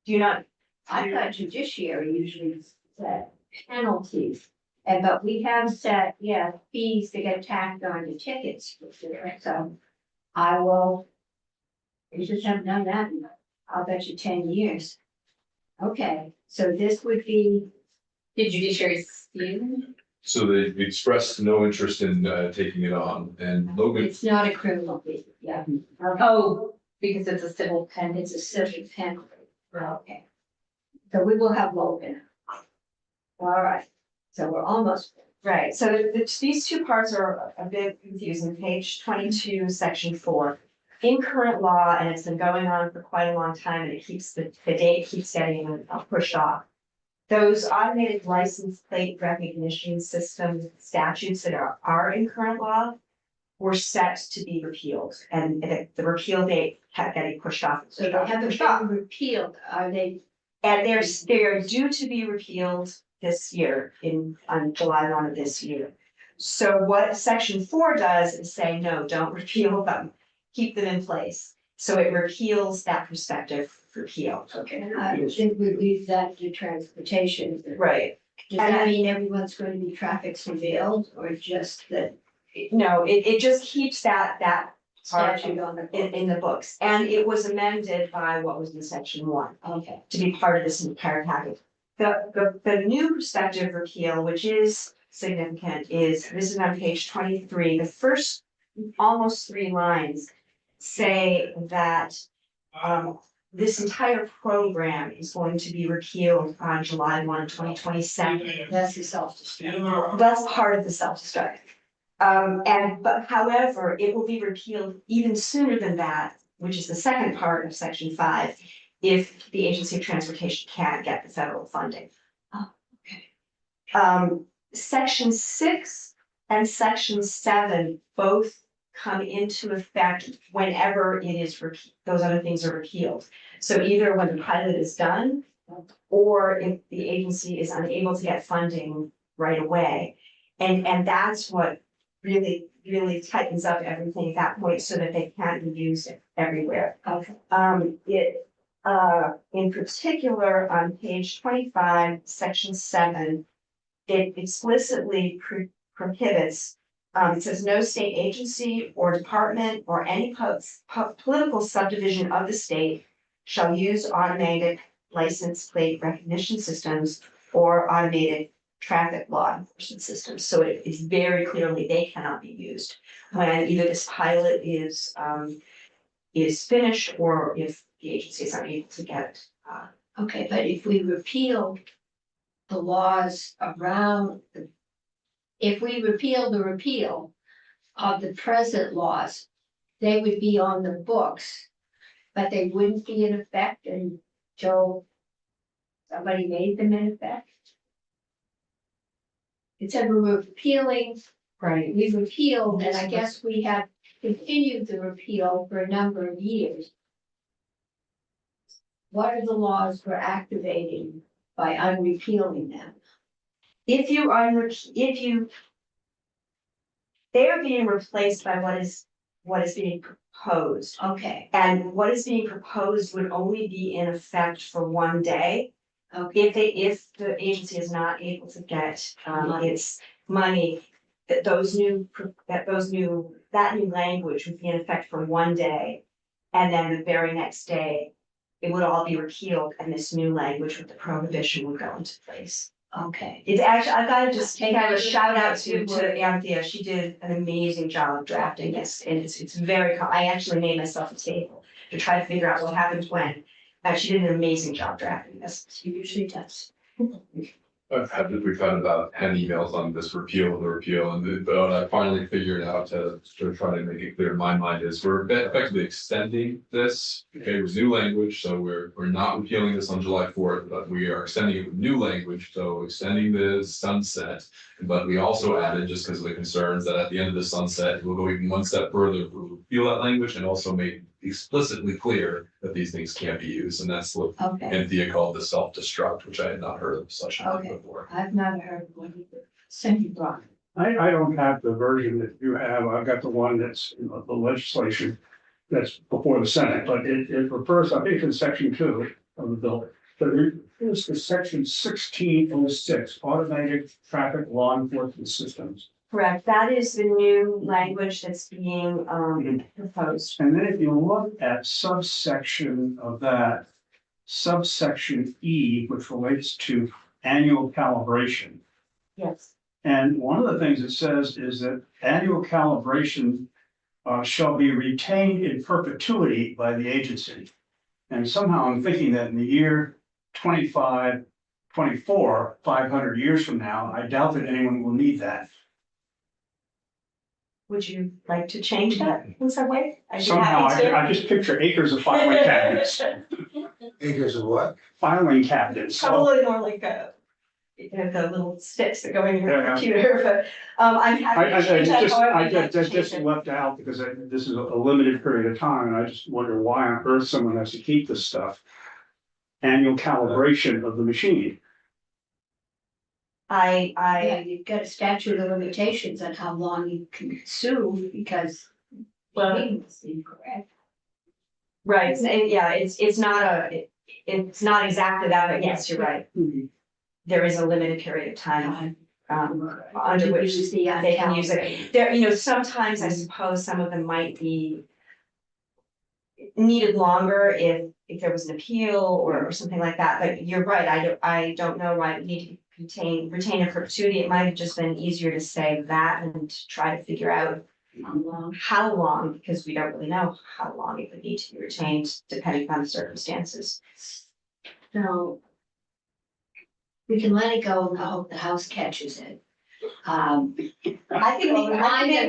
Do you not? I thought judiciary usually set penalties. And, but we have set, yeah, fees to get tacked on to tickets, so I will. We just haven't done that in, I'll bet you 10 years. Okay, so this would be, The judiciary scheme, So they expressed no interest in taking it on, and Logan, it's not a criminal fee, yeah. oh, because it's a civil penalty. It's a civil penalty, okay. So we will have Logan. All right, so we're almost, Right, so these two parts are a bit confusing, page 22, section 4. In current law, and it's been going on for quite a long time, and it keeps, the date keeps getting pushed off. Those automated license plate recognition system statutes that are in current law were set to be repealed, and the repeal date kept getting pushed off. so they haven't been repealed, are they? And they're due to be repealed this year on July 1 of this year. So what section 4 does is say, no, don't repeal them, keep them in place. So it repeals that prospective repeal. Okay, I think we leave that to transportation. Right. Does that mean everyone's going to be traffic surveilled, or just that No, it just keeps that statute on the book? in the books. And it was amended by what was in section 1. Okay, To be part of this entire package. The new prospective repeal, which is significant, this is on page 23, the first almost 3 lines say that this entire program is going to be repealed on July 1, 2027. that's the self-destruct. That's part of the self-destruct. But however, it will be repealed even sooner than that, which is the second part of section 5, if the Agency of Transportation can't get the federal funding. Oh, okay. Section 6 and section 7 both come into effect whenever it is those other things are repealed. So either when the pilot is done, or if the agency is unable to get funding right away. And that's what really tightens up everything at that point so that they can't be used everywhere. Okay, In particular, on page 25, section 7, it explicitly prohibits, it says no state agency or department or any political subdivision of the state shall use automated license plate recognition systems or automated traffic law enforcement systems. So it is very clearly they cannot be used when either this pilot is finished or if the agency is unable to get it. okay, but if we repeal the laws around, if we repeal the repeal of the present laws, they would be on the books, but they wouldn't be in effect until somebody made them in effect. It said we were repealing, Right. we repealed, and I guess we have continued the repeal for a number of years. What are the laws we're activating by unrepealing them? If they are being replaced by what is being proposed. Okay, And what is being proposed would only be in effect for 1 day. okay, If the agency is not able to get its money, that new language would be in effect for 1 day. And then the very next day, it would all be repealed and this new language with the prohibition would go into place. okay. It's actually, I've got to just give a shout out to Anthea. She did an amazing job drafting this, and it's very, I actually made myself a table to try to figure out what happens when. She did an amazing job drafting this. She usually does. we've had about 10 emails on this repeal and the repeal, and but I finally figured out to try to make it clear in my mind is we're effectively extending this. Okay, with new language, so we're not repealing this on July 4th, but we are extending it with new language, so extending the sunset. But we also added, just because of the concerns, that at the end of the sunset, we'll go even one step further, we'll repeal that language and also make explicitly clear that these things can't be used, and that's what Okay, Anthea called the self-destruct, which I had not heard of such a thing before. I've not heard of one either. Cindy Brown. I don't have the version that you have. I've got the one that's in the legislation that's before the Senate, but it refers, I think it's in section 2 of the bill. But it refers to section 1606, automated traffic law enforcement systems. Correct, that is the new language that's being proposed. And then if you look at subsection of that, subsection E, which relates to annual calibration. Yes. And one of the things it says is that annual calibration shall be retained in perpetuity by the agency. And somehow I'm thinking that in the year 2524, 500 years from now, I doubt that anyone will need that. Would you like to change that in some way? I'd be Somehow, happy to. I just picture acres of filing cabinets, Acres of what? filing cabinets. So Probably more like the little sticks that go in your Yeah. computer, but I'm happy to change that. however you'd like to change just it. left out because this is a limited period of time, and I just wonder why on earth someone has to keep this stuff. Annual calibration of the machine. Yeah, you've got a statute of limitations on how long you can sue because. Well- it's incorrect. Right, and yeah, it's not exactly that, but yes, you're right. There is a limited period of time under which they can use it. There, sometimes I suppose some of them might be needed longer if there was an appeal or something like that, but you're right, I don't know why it need to retain a perpetuity. It might have just been easier to say that and to try to figure out how long, because we don't really know how long it would need to be retained depending on the circumstances. So. We can let it go and hope the house catches it. I can make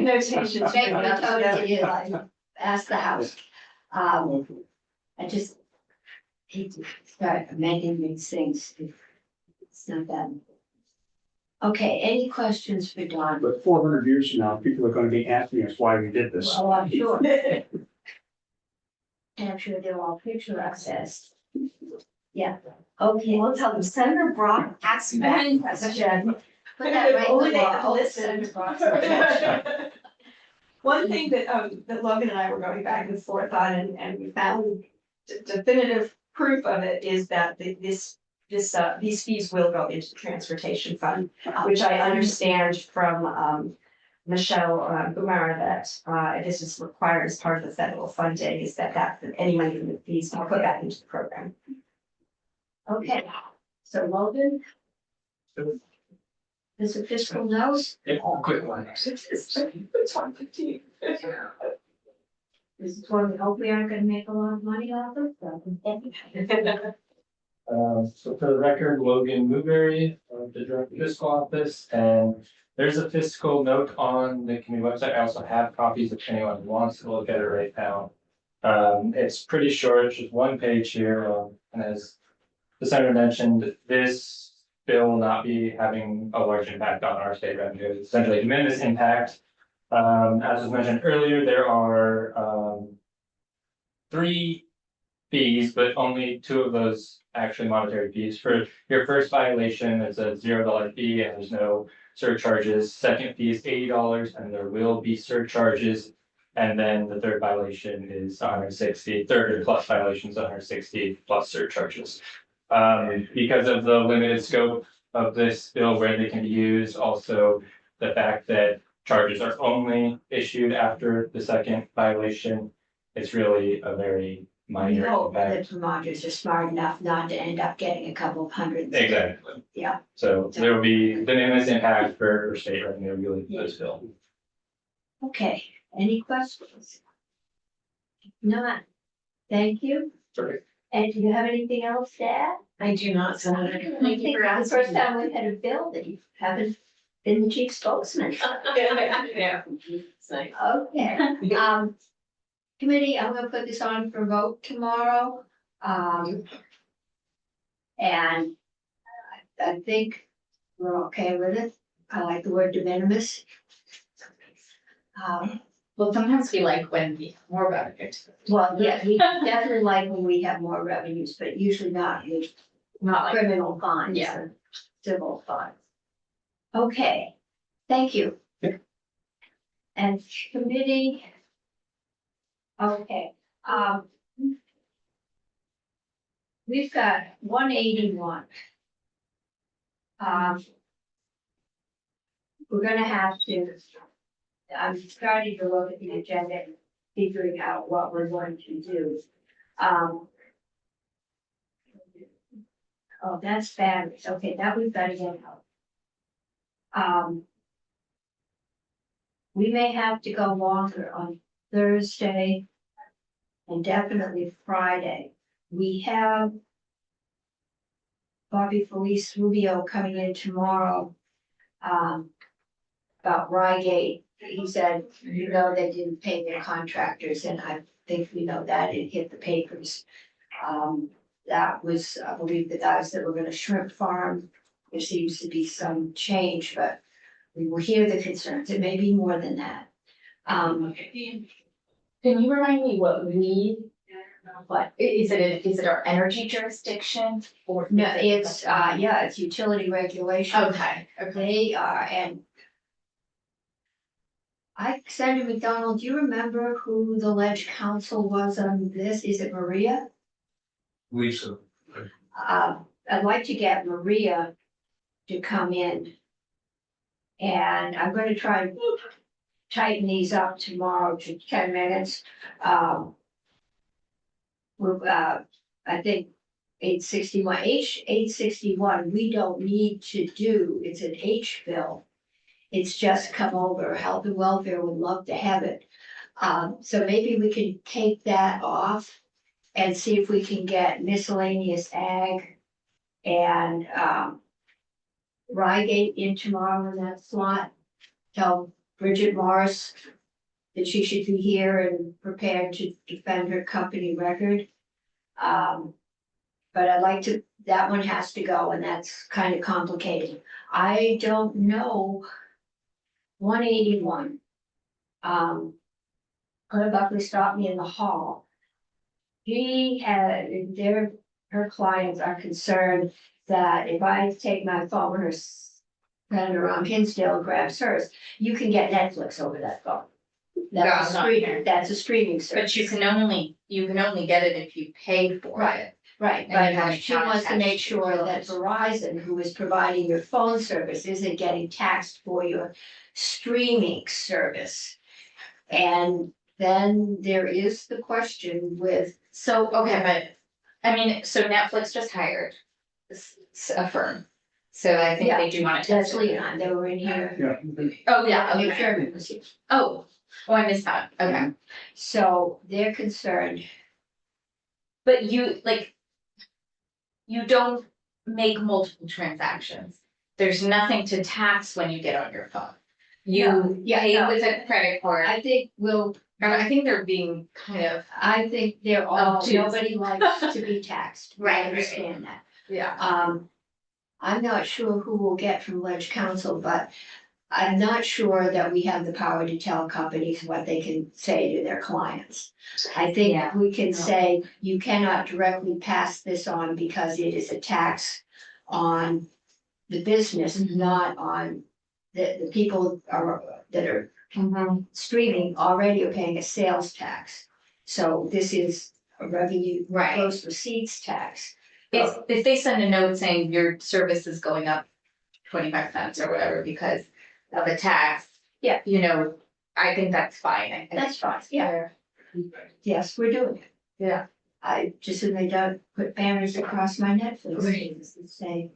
notations. Make notations, you like, ask the house. I just hate to start amending these things. It's not that. Okay, any questions for Don? But 400 years from now, people are gonna be asking us why we did this. Oh, I'm sure. And I'm sure they'll all picture us as. Yeah, okay. We'll tell them Senator Brock asked that question. Put that right in Only the they law. listen. One thing that Logan and I were going back and forth on and we found definitive proof of it is that these fees will go into the transportation fund, which I understand from Michelle Bumara that this is required as part of the federal funding, is that any money from the fees will put that into the program. Okay, so Logan? Is a fiscal note? Quick one. It's 1:15. This is one we hope we aren't gonna make a lot of money off of. So for the record, Logan Newberry, the Director of Fiscal Office, and there's a fiscal note on the committee website. I also have copies if anyone wants to look at it right now. It's pretty short, it's just one page here, and as the Senator mentioned, this bill will not be having a large impact on our state revenue. It's essentially a de minimis impact. As was mentioned earlier, there are 3 fees, but only 2 of those actually monetary fees. For your first violation, it's a $0 fee and there's no surcharges. Second fee is $80 and there will be surcharges. And then the third violation is 160. Third plus violation is 160 plus surcharges. Because of the limited scope of this bill, where they can be used, also the fact that charges are only issued after the second violation, it's really a very We minor hope that impact. Vermonters are smart enough not to end up getting a couple of hundred. Exactly. Yeah. So there will be de minimis impact for state revenue, really, for this bill. Okay, any questions? If not, thank you. Perfect. And do you have anything else to add? I do not, Senator. I think it's the first time we've had a bill that you haven't been the chief spokesman. Yeah. It's nice. Okay, committee, I'm gonna put this on for vote tomorrow. And I think we're okay with it. I like the word de minimis. Well, sometimes we like when we have more about it. Well, yeah, we definitely like when we have more revenues, but usually not with Not like, criminal fines Yeah. and civil fines. Okay, thank you. Yeah. And committee. Okay, we've got 181. We're gonna have to, I'm starting to look at the agenda, and figuring out what we're going to do. Oh, that's batteries, okay, that we've got to get out. We may have to go longer on Thursday and definitely Friday. We have Bobby Felice Rubio coming in tomorrow, about Rygate. He said, you know, they didn't pay their contractors, and I think we know that, it hit the papers. That was, I believe, the guys that were gonna shrimp farm. There seems to be some change, but we will hear the concerns. It may be more than that. can you remind me what is it our energy jurisdiction or? No, it's, yeah, it's utility regulation. Okay, They are, and Senator McDonald, do you remember who the ledge counsel was on this? Is it Maria? Lisa. I'd like to get Maria to come in. And I'm gonna try and tighten these up tomorrow to 10 minutes. I think 861, we don't need to do, it's an H bill. It's just come over, Health and Welfare would love to have it. So maybe we can take that off and see if we can get miscellaneous ag and, Rygate in tomorrow in that slot. Tell Bridget Morris that she should be here and prepared to defend her company record. But I'd like to, that one has to go, and that's kind of complicated. I don't know. 181. Claire Buckley stopped me in the hall. Her clients are concerned that if I take my phone, her Senator Hinsdale grabs hers, you can get Netflix over that phone. That's a streaming service. But you can only get it if you pay for Right. it. Right, And you have but an she account wants to attached make to sure your that phone. Verizon, who is providing your phone service, isn't getting taxed for your streaming service. And then there is the question with, So, okay, but, I mean, so Netflix just hired a firm. So I think they do want to. that's Leon, they were in here. Yeah. Oh, yeah, New okay. Sherman was here. Oh, I missed that. Okay. So they're concerned, But you don't make multiple transactions. There's nothing to tax when you get on your phone. You pay with a credit card. I think I think they're being kind of. I think they're all, Obtuse. nobody likes to be taxed. I Right. understand that. Yeah. I'm not sure who we'll get from Ledge Council, but I'm not sure that we have the power to tell companies what they can say to their clients. I think Yeah. we can No. say, you cannot directly pass this on because it is a tax on the business, Mhm. not on the people that are streaming already are paying a sales tax. So this is a revenue, Right. gross receipts tax. If they send a note saying your service is going up 25 cents or whatever because of a tax. Yeah. I think that's fine. I think That's fine, yeah. Yes, we're doing it. Yeah. I just, so they don't put banners across my Netflix Right. feeds and say,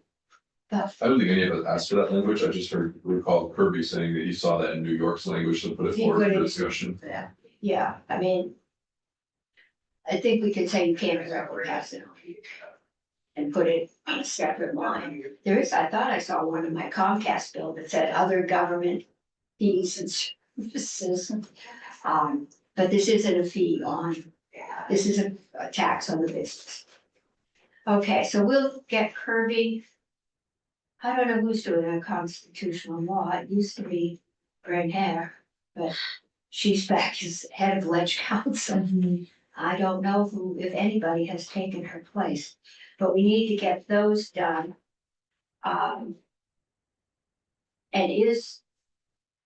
stuff. I don't think any of us asked for that language. I just recall Kirby saying that he saw that in New York's language to put it He forward for couldn't. discussion. Yeah, I mean, I think we could say you can't directly pass it on. and put it on a separate line. There is, I thought I saw one in my Comcast bill that said other government fees and services. But this isn't a fee on, this is a tax on the business. Okay, so we'll get Kirby. I don't know who's doing a constitutional law. It used to be Brent Hare, but she's back as head of ledge council. I don't know who, if anybody has taken her place, but we need to get those done. And is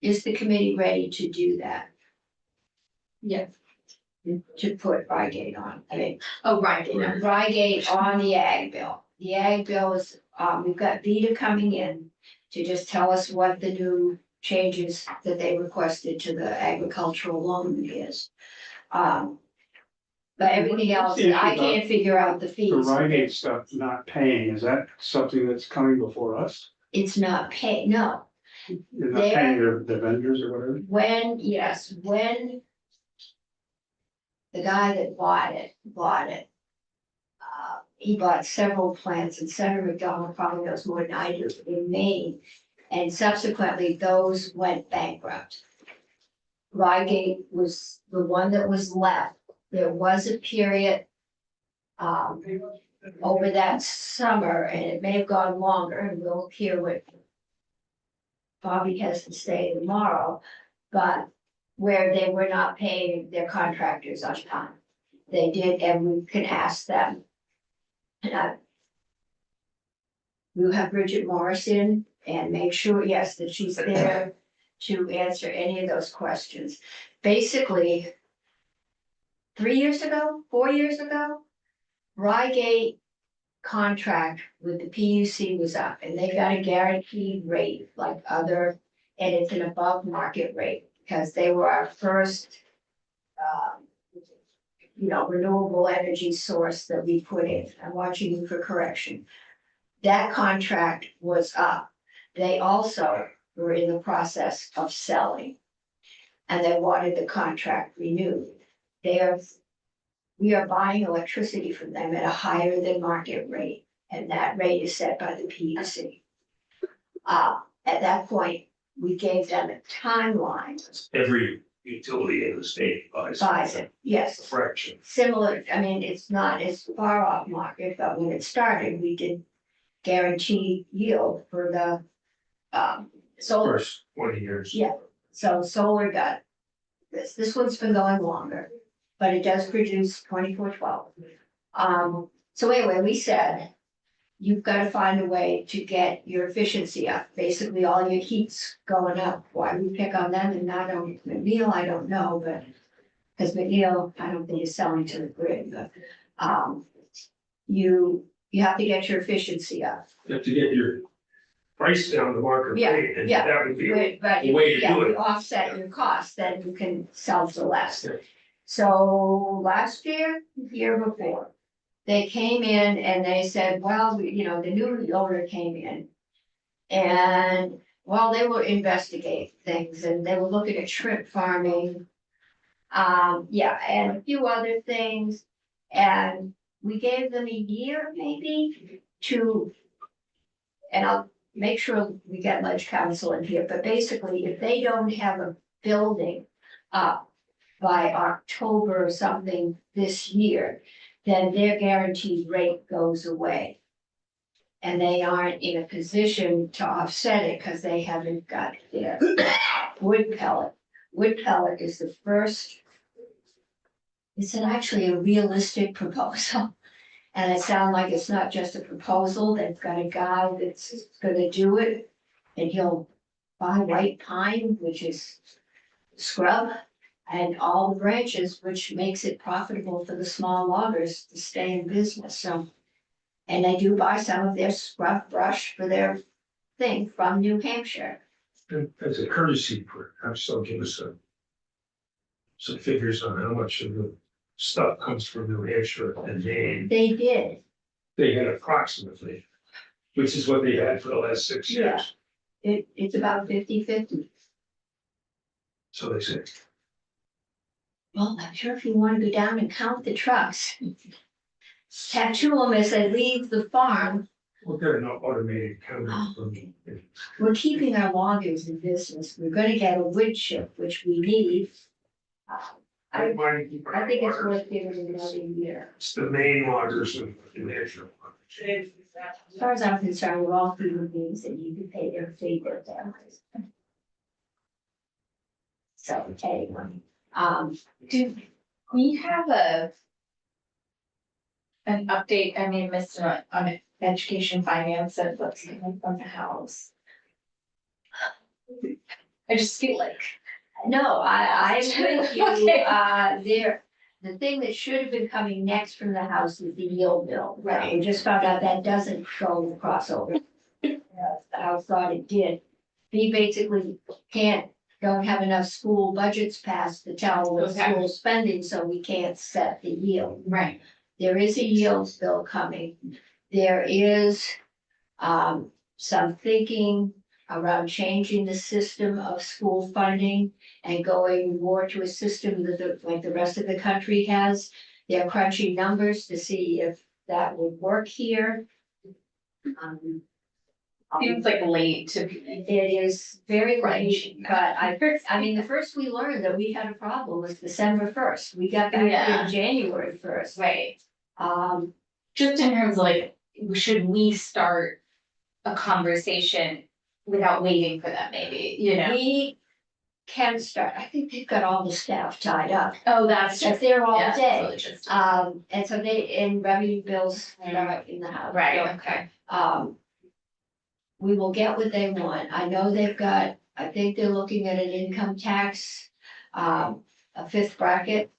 the committee ready to do that? Yeah. To put Rygate on, I mean, Oh, right. Rygate on the ag bill. The ag bill is, we've got Vita coming in to just tell us what the new changes that they requested to the agricultural loan is. But everything else, What's the issue I about can't figure out the The fees. Rygate stuff not paying, is that something that's coming before us? It's not paid, no. They're not paying their vendors or whatever? When the guy that bought it. He bought several plants, and Senator McDonald probably knows more than I do, in Maine. And subsequently, those went bankrupt. Rygate was the one that was left. There was a period over that summer, and it may have gone longer, and we'll hear what Bobby has to say tomorrow, but where they were not paying their contractors on time. They did, and we can ask them. We'll have Bridget Morrison and make sure, yes, that she's there to answer any of those questions. Basically, 4 years ago, Rygate contract with the PUC was up, and they got a guaranteed rate like other, and it's an above market rate, because they were our first renewable energy source that we put in. I'm watching you for correction. That contract was up. They also were in the process of selling, and they wanted the contract renewed. We are buying electricity from them at a higher than market rate, and that rate is set by the PUC. At that point, we gave them a timeline. Every utility in the state buys Buys it, a yes. fraction. Similar, I mean, it's not as far off market, but when it started, we did guarantee yield for the solar. First 20 years. Yeah. So solar got this one's been going longer, but it does produce 24/12. So anyway, we said, you've got to find a way to get your efficiency up. Basically, all your heat's going up. Why we pick on them and not on McNeil, I don't know, but because McNeil, I don't think is selling to the grid, but you have to get your efficiency up. You have to get your price down to market Yeah, rate, and yeah. that would be But the way to yeah, do you it. offset your costs, then you can sell for less. Yeah. So last year before, they came in and they said, well, the new owner came in. And while they were investigating things, and they were looking at shrimp farming. And a few other things, and we gave them a year maybe and I'll make sure we get ledge council in here, but basically, if they don't have a building up by October or something this year, then their guaranteed rate goes away. And they aren't in a position to offset it because they haven't got their wood pellet. Wood pellet is the first. It's actually a realistic proposal. And it sounds like it's not just a proposal. They've got a guy that's gonna do it. And he'll buy white pine, which is scrub, and all the branches, which makes it profitable for the small loggers to stay in business, so. And they do buy some of their scrub brush for their thing from New Hampshire. As a courtesy for, I'm still give us some figures on how much of the stuff comes from New Hampshire and Maine. They did, They had approximately, which is what they had for the last 6 years. it's about 50-50. So they say, Well, I'm sure if you wanna go down and count the trucks. tattoo them as they leave the farm. We'll get an automated counter from me. We're keeping our loggers in business. We're gonna get a wood chip, which we need. I think it's worth giving it another year. It's the main loggers in Nashville. As far as I'm concerned, we're all human beings and you can pay their fee for families. So, anyway, Do we have an update, I mean, Mr. on education finance and what's coming from the house? I just feel like. no, I'm with you, Okay. the thing that should have been coming next from the house is the yield bill. Right. We just found out that doesn't show the crossover. The house thought it did. We basically don't have enough school budgets passed to tell what Okay. school spending, so we can't set the yield. Right. There is a yield bill coming. There is some thinking around changing the system of school funding and going more to a system that like the rest of the country has. They're crunching numbers to see if that would work here. Seems like late to be. It is very late, Crunching but I mean, the first we learned that we had a problem was December first. We got back Yeah. in January first. Right. Um, Just in terms of like, should we start a conversation without waiting for them maybe, you know? we can start, I think they've got all the staff tied up. Oh, that's If they're all Yeah, day. really just- And so and revenue bills start in the house. Right, So, okay. we will get what they want. I know they've got, I think they're looking at an income tax, a fifth bracket.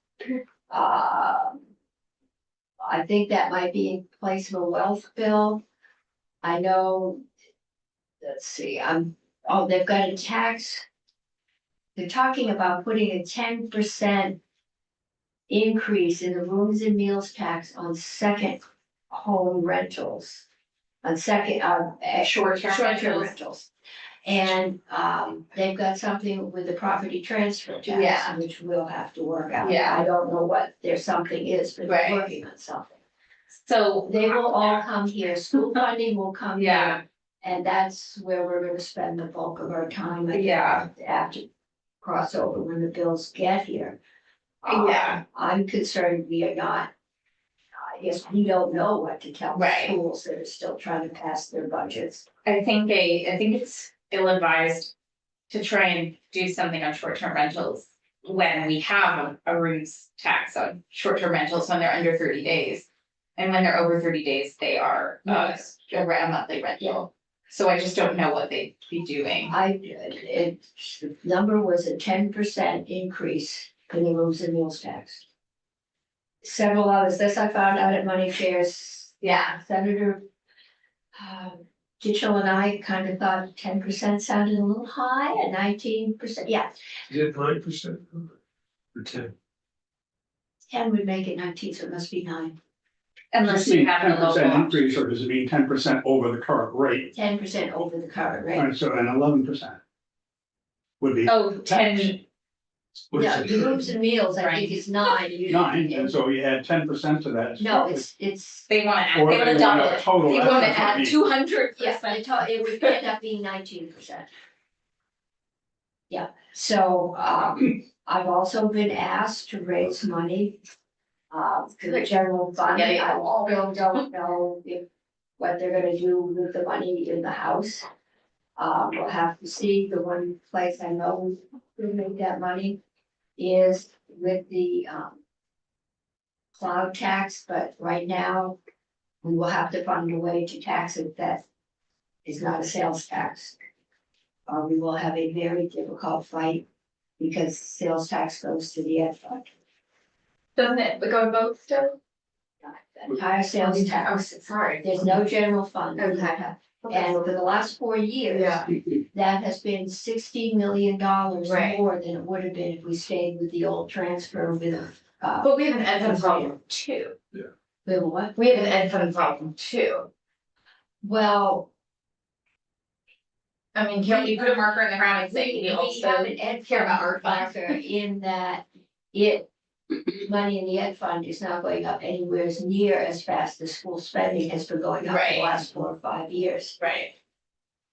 I think that might be in place of a wealth bill. I know, let's see, they've got a tax. They're talking about putting a 10% increase in the rooms and meals tax on second home rentals. On second, Short-term rentals. rentals. And, they've got something with the property transfer tax, Yeah. which we'll have to work out. Yeah. I don't know what their something is, but they're Right. working on something. So. They will all come here, school funding will come here. Yeah. And that's where we're gonna spend the bulk of our time. I think, Yeah. after crossover, when the bills get here. Yeah. I'm concerned we are not, I guess we don't know what to tell the Right. schools that are still trying to pass their budgets. I think it's ill-advised to try and do something on short-term rentals when we have a rooms tax on short-term rentals when they're under 30 days. And when they're over 30 days, they are Yes. a monthly rental. So I just don't know what they'd be doing. The number was a 10% increase in the rooms and meals tax. Several others, this I found out at Money Chairs. Yeah. Senator Kitchell and I kind of thought 10% sounded a little high, at 19%, yeah, Is it 9% or 10? 10 would make it 19, so it must be 9. Unless Does it you mean have a 10% local. increase, or does it mean 10% over the current rate? 10% over the current rate. Right, so an 11% would be Oh, 10, What No, is the it? rooms and meals, I think Right. is 9. You- 9, and so you add 10% to that. No, it's, they wanna add, Or they wanna they double want a it. total They wanna estimate add would be- 200%. yeah, it would end up being 19%. Yeah, so, I've also been asked to raise money. For the general fund, Yeah. I also don't know what they're gonna do with the money in the house. We'll have to see, the one place I know we make that money is with the, cloud tax, but right now, we will have to find a way to tax it that is not a sales tax. We will have a very difficult fight because sales tax goes to the ed fund. Doesn't it go both still? The entire sales tax, Sorry. there's no general fund. Okay. And for the last 4 years. Yeah. That has been $60 million Right. more than it would have been if we stayed with the old transfer with, But we have an ed fund problem too. with what? We have an ed fund problem too. Well, I mean, can't we put a marker in the ground and say, we we have also an ed care about our fund funds? factor in that it money in the ed fund is not going up anywhere as near as fast as school spending has been going up for the last 4 or 5 years. Right.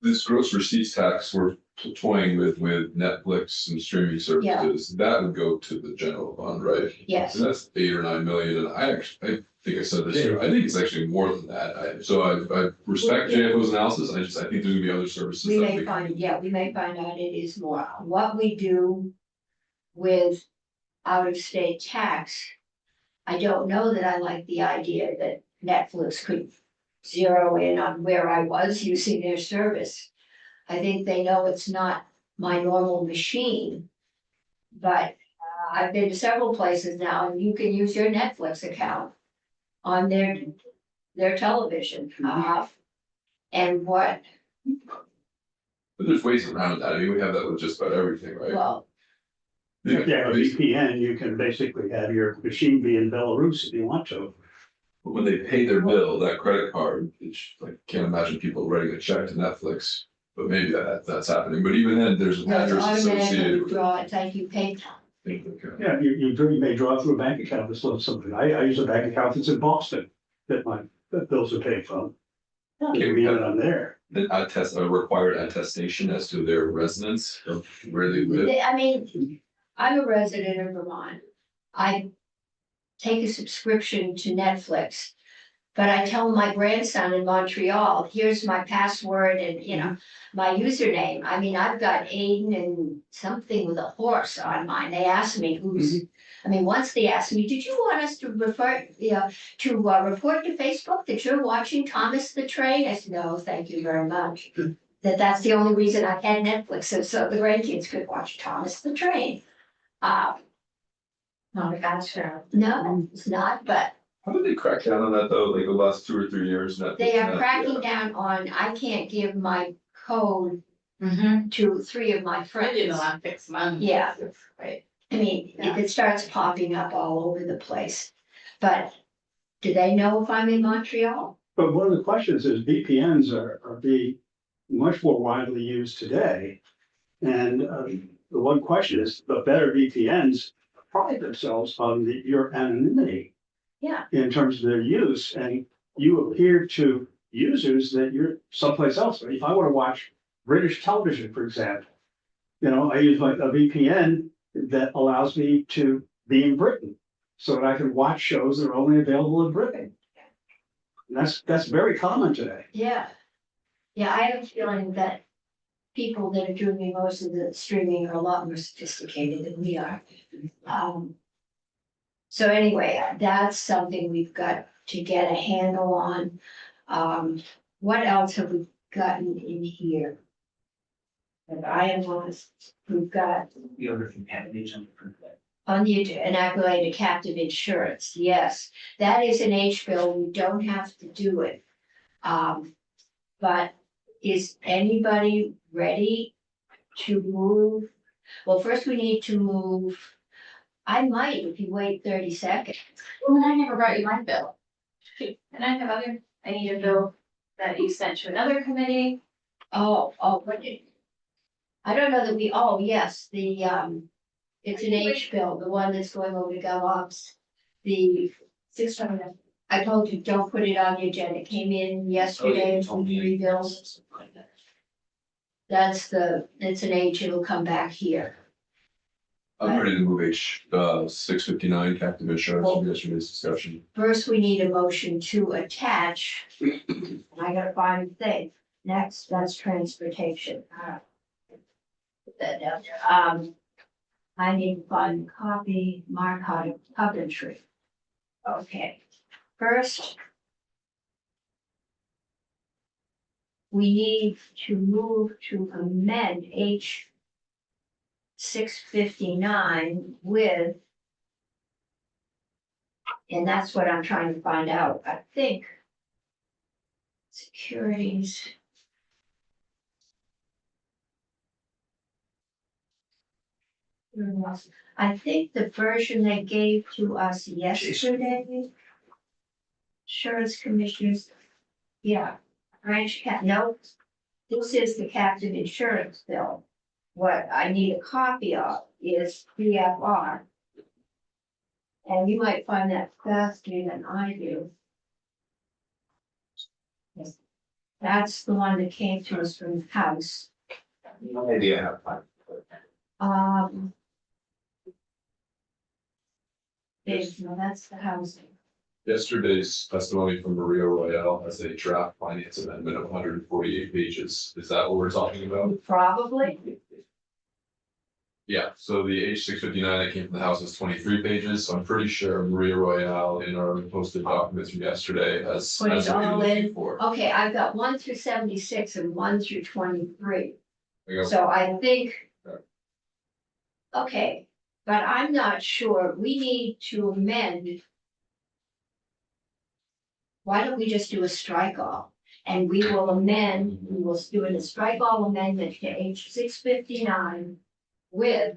This gross receipts tax we're toying with Netflix and streaming services, that would go to the general fund, right? Yes, And that's 8 or 9 million, and I think I said this here, I think it's actually more than that, I respect JFO's analysis, I think there's gonna be other services. we that may find, yeah, we may find out it is more. What we do with out-of-state tax, I don't know that I like the idea that Netflix could zero in on where I was using their service. I think they know it's not my normal machine. But I've been to several places now and you can use your Netflix account on their television. And what, But there's ways around that, I mean, we have that with just about everything, right? well, Yeah, a VPN, you can basically have your machine be in Belarus if you want to. But when they pay their bill, that credit card, which I can't imagine people writing a check to Netflix, but maybe that's happening, but even then, there's an no, it's address automatically associated with withdraw, it's like you pay. it. Yeah, you may draw through a bank account, this little something. I use a bank account that's in Boston that that bills are paid from. Okay, We have it on there. A required attestation as to their residence of where they live. I mean, I'm a resident of Vermont. I take a subscription to Netflix. But I tell my grandson in Montreal, here's my password and, you know, my username. I mean, I've got Aiden and something with a horse on mine. They asked me who's, I mean, once they asked me, did you want us to report to Facebook that you're watching Thomas the Train? I said, no, thank you very much. That's the only reason I had Netflix, so the grandkids could watch Thomas the Train. Not a gotcha. No, it's not, but How did they crack down on that though, like the last 2 or 3 years? they are cracking down on, I can't give my code Mm-hmm. to 3 of my I friends. did the last 6 months. Yeah. Right. I mean, it starts popping up all over the place. But do they know if I'm in Montreal? But one of the questions is VPNs are being much more widely used today. And the one question is, the better VPNs pride themselves on your anonymity. Yeah. In terms of their use, and you appear to users that you're someplace else. If I want to watch British television, for example, you know, I use like a VPN that allows me to be in Britain so that I can watch shows that are only available in Britain. And that's very common today. Yeah. Yeah, I have a feeling that people that are doing most of the streaming are a lot more sophisticated than we are. So anyway, that's something we've got to get a handle on. What else have we gotten in here? And I am honest, we've got The other thing, have an agent for that. on the inactivated captive insurance, yes, that is an H bill, we don't have to do it. But is anybody ready to move? Well, first we need to move. I might if you wait 30 seconds. Well, I never brought you my bill. And I have I need a bill that you sent to another committee. What did? I don't know that we, oh, yes, it's an H bill, the one that's going over to GovOps. The 600, I told you, don't put it on the agenda, it came in yesterday, from 3 bills. It's an H, it'll come back here. I'm ready to move H659 captive insurance from yesterday's discussion. First, we need a motion to attach. I gotta find the thing. Next, that's transportation. Put that down there. I need to find a copy, Mark Coventry. Okay, first. We need to move to amend H659 with. And that's what I'm trying to find out, I think. Securities. I think the version they gave to us yesterday. Insurance commissioners, yeah, branch cap, no. This is the captive insurance bill. What I need a copy of is PFR. And you might find that faster than I do. Yes. That's the one that came to us from the house. No idea how. No, that's the housing. Yesterday's testimony from Maria Royale has a draft finance amendment of 148 pages. Is that what we're talking about? Probably, Yeah, so the H 659 that came from the House is 23 pages, so I'm pretty sure Maria Royale in our posted documents from yesterday has. Put it has what you're all looking in. for. okay, I've got 1 through 76 and 1 through 23. I got- So I think. Okay. Okay, but I'm not sure, we need to amend. Why don't we just do a strike all? And we will amend, we will do a strike all amendment to H 659 with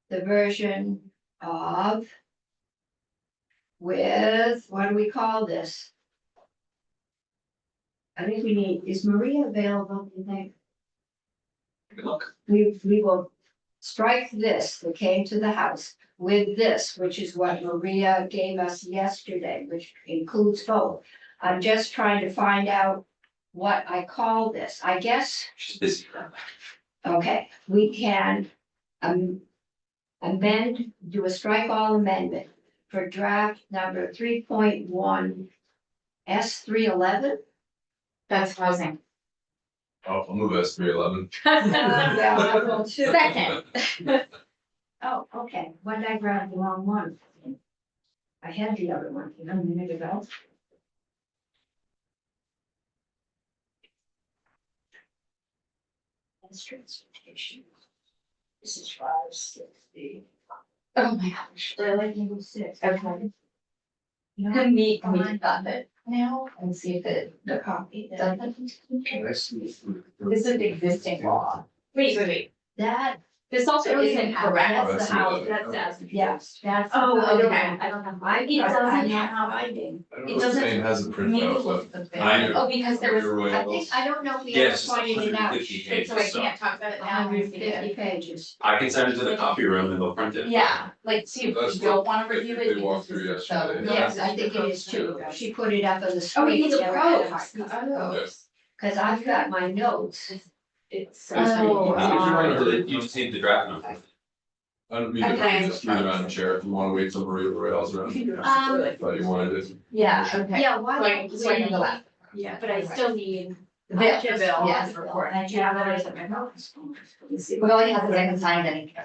the version of. With, what do we call this? I think we need, is Maria available, do you think? Look, We will strike this that came to the house with this, which is what Maria gave us yesterday, which includes both. I'm just trying to find out what I call this. I guess, She's busy. okay, we can amend, do a strike all amendment for draft number 3.1 S 311. That's housing. I'll move S 311. Yeah, I will too. Second. Oh, okay, when did I grab the wrong one? I had the other one, a minute ago. That's transportation. This is 560. Oh my gosh. Really, 6. Okay. You know, Can we discuss it now and see if it the copy, does that, it? Let's see. This is the existing law. Wait. that, This also isn't correct. that's the house, that's, yes, that's. Oh, I don't okay. know. I don't know. I, It doesn't I'm have- not finding. I don't It know if doesn't- Spain has a printout, Maybe but look at the I thing. know. Oh, because there was, Maria I think, Royale's- I don't know if we ever Yes, pointed it out. 150 so pages, I so can't talk about it now. 150 pages. I can send it to the copy room and they'll print it. Yeah, like, see, if That's you don't what wanna review it. they walked through yesterday. So, Yes, I think it is too. She put it up on the Oh, screen. it's a the other day. pros. Oh. Cause I've got my notes. It's. You just need the draft number. I don't mean to Okay. just through around the chair if you want to wait till Maria Royale's around. Thought you wanted it. Yeah, okay. Yeah, why don't So I can go we? back. Yeah, But I still need. I The just bill, want yes, the bill, report. and you have those in my notes. We only have the second signed any.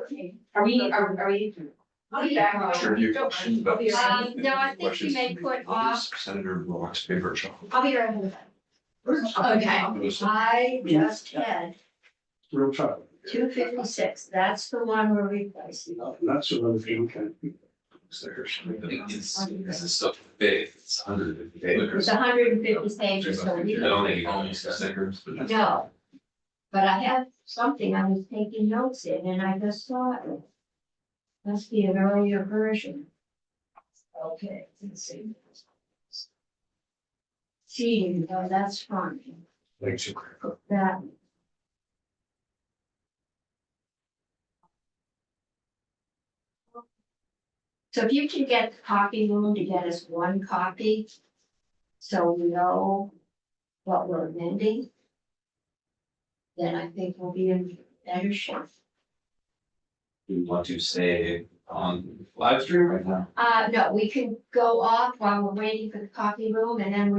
Okay. Are we? I'll be back. Sure, you questions about this? No, I think we may put off, Senator Block's favorite chocolate. I'll be right with Okay. I just had Real chocolate. 256, that's the one we're replacing. That's another thing, okay. This is so big, it's 150 pages. It's 150 pages, so we I don't think you I'll can use use the that. stickers, but that's- No. But I have something, I was taking notes in and I just saw it. Must be an earlier version. Okay, let's see. Seating, oh, that's fine, Like you. put that. So if you can get the copy room to get us one copy. So we know what we're amending. Then I think we'll be in better shape. You want to say on live stream right now? No, we can go off while we're waiting for the copy room and then we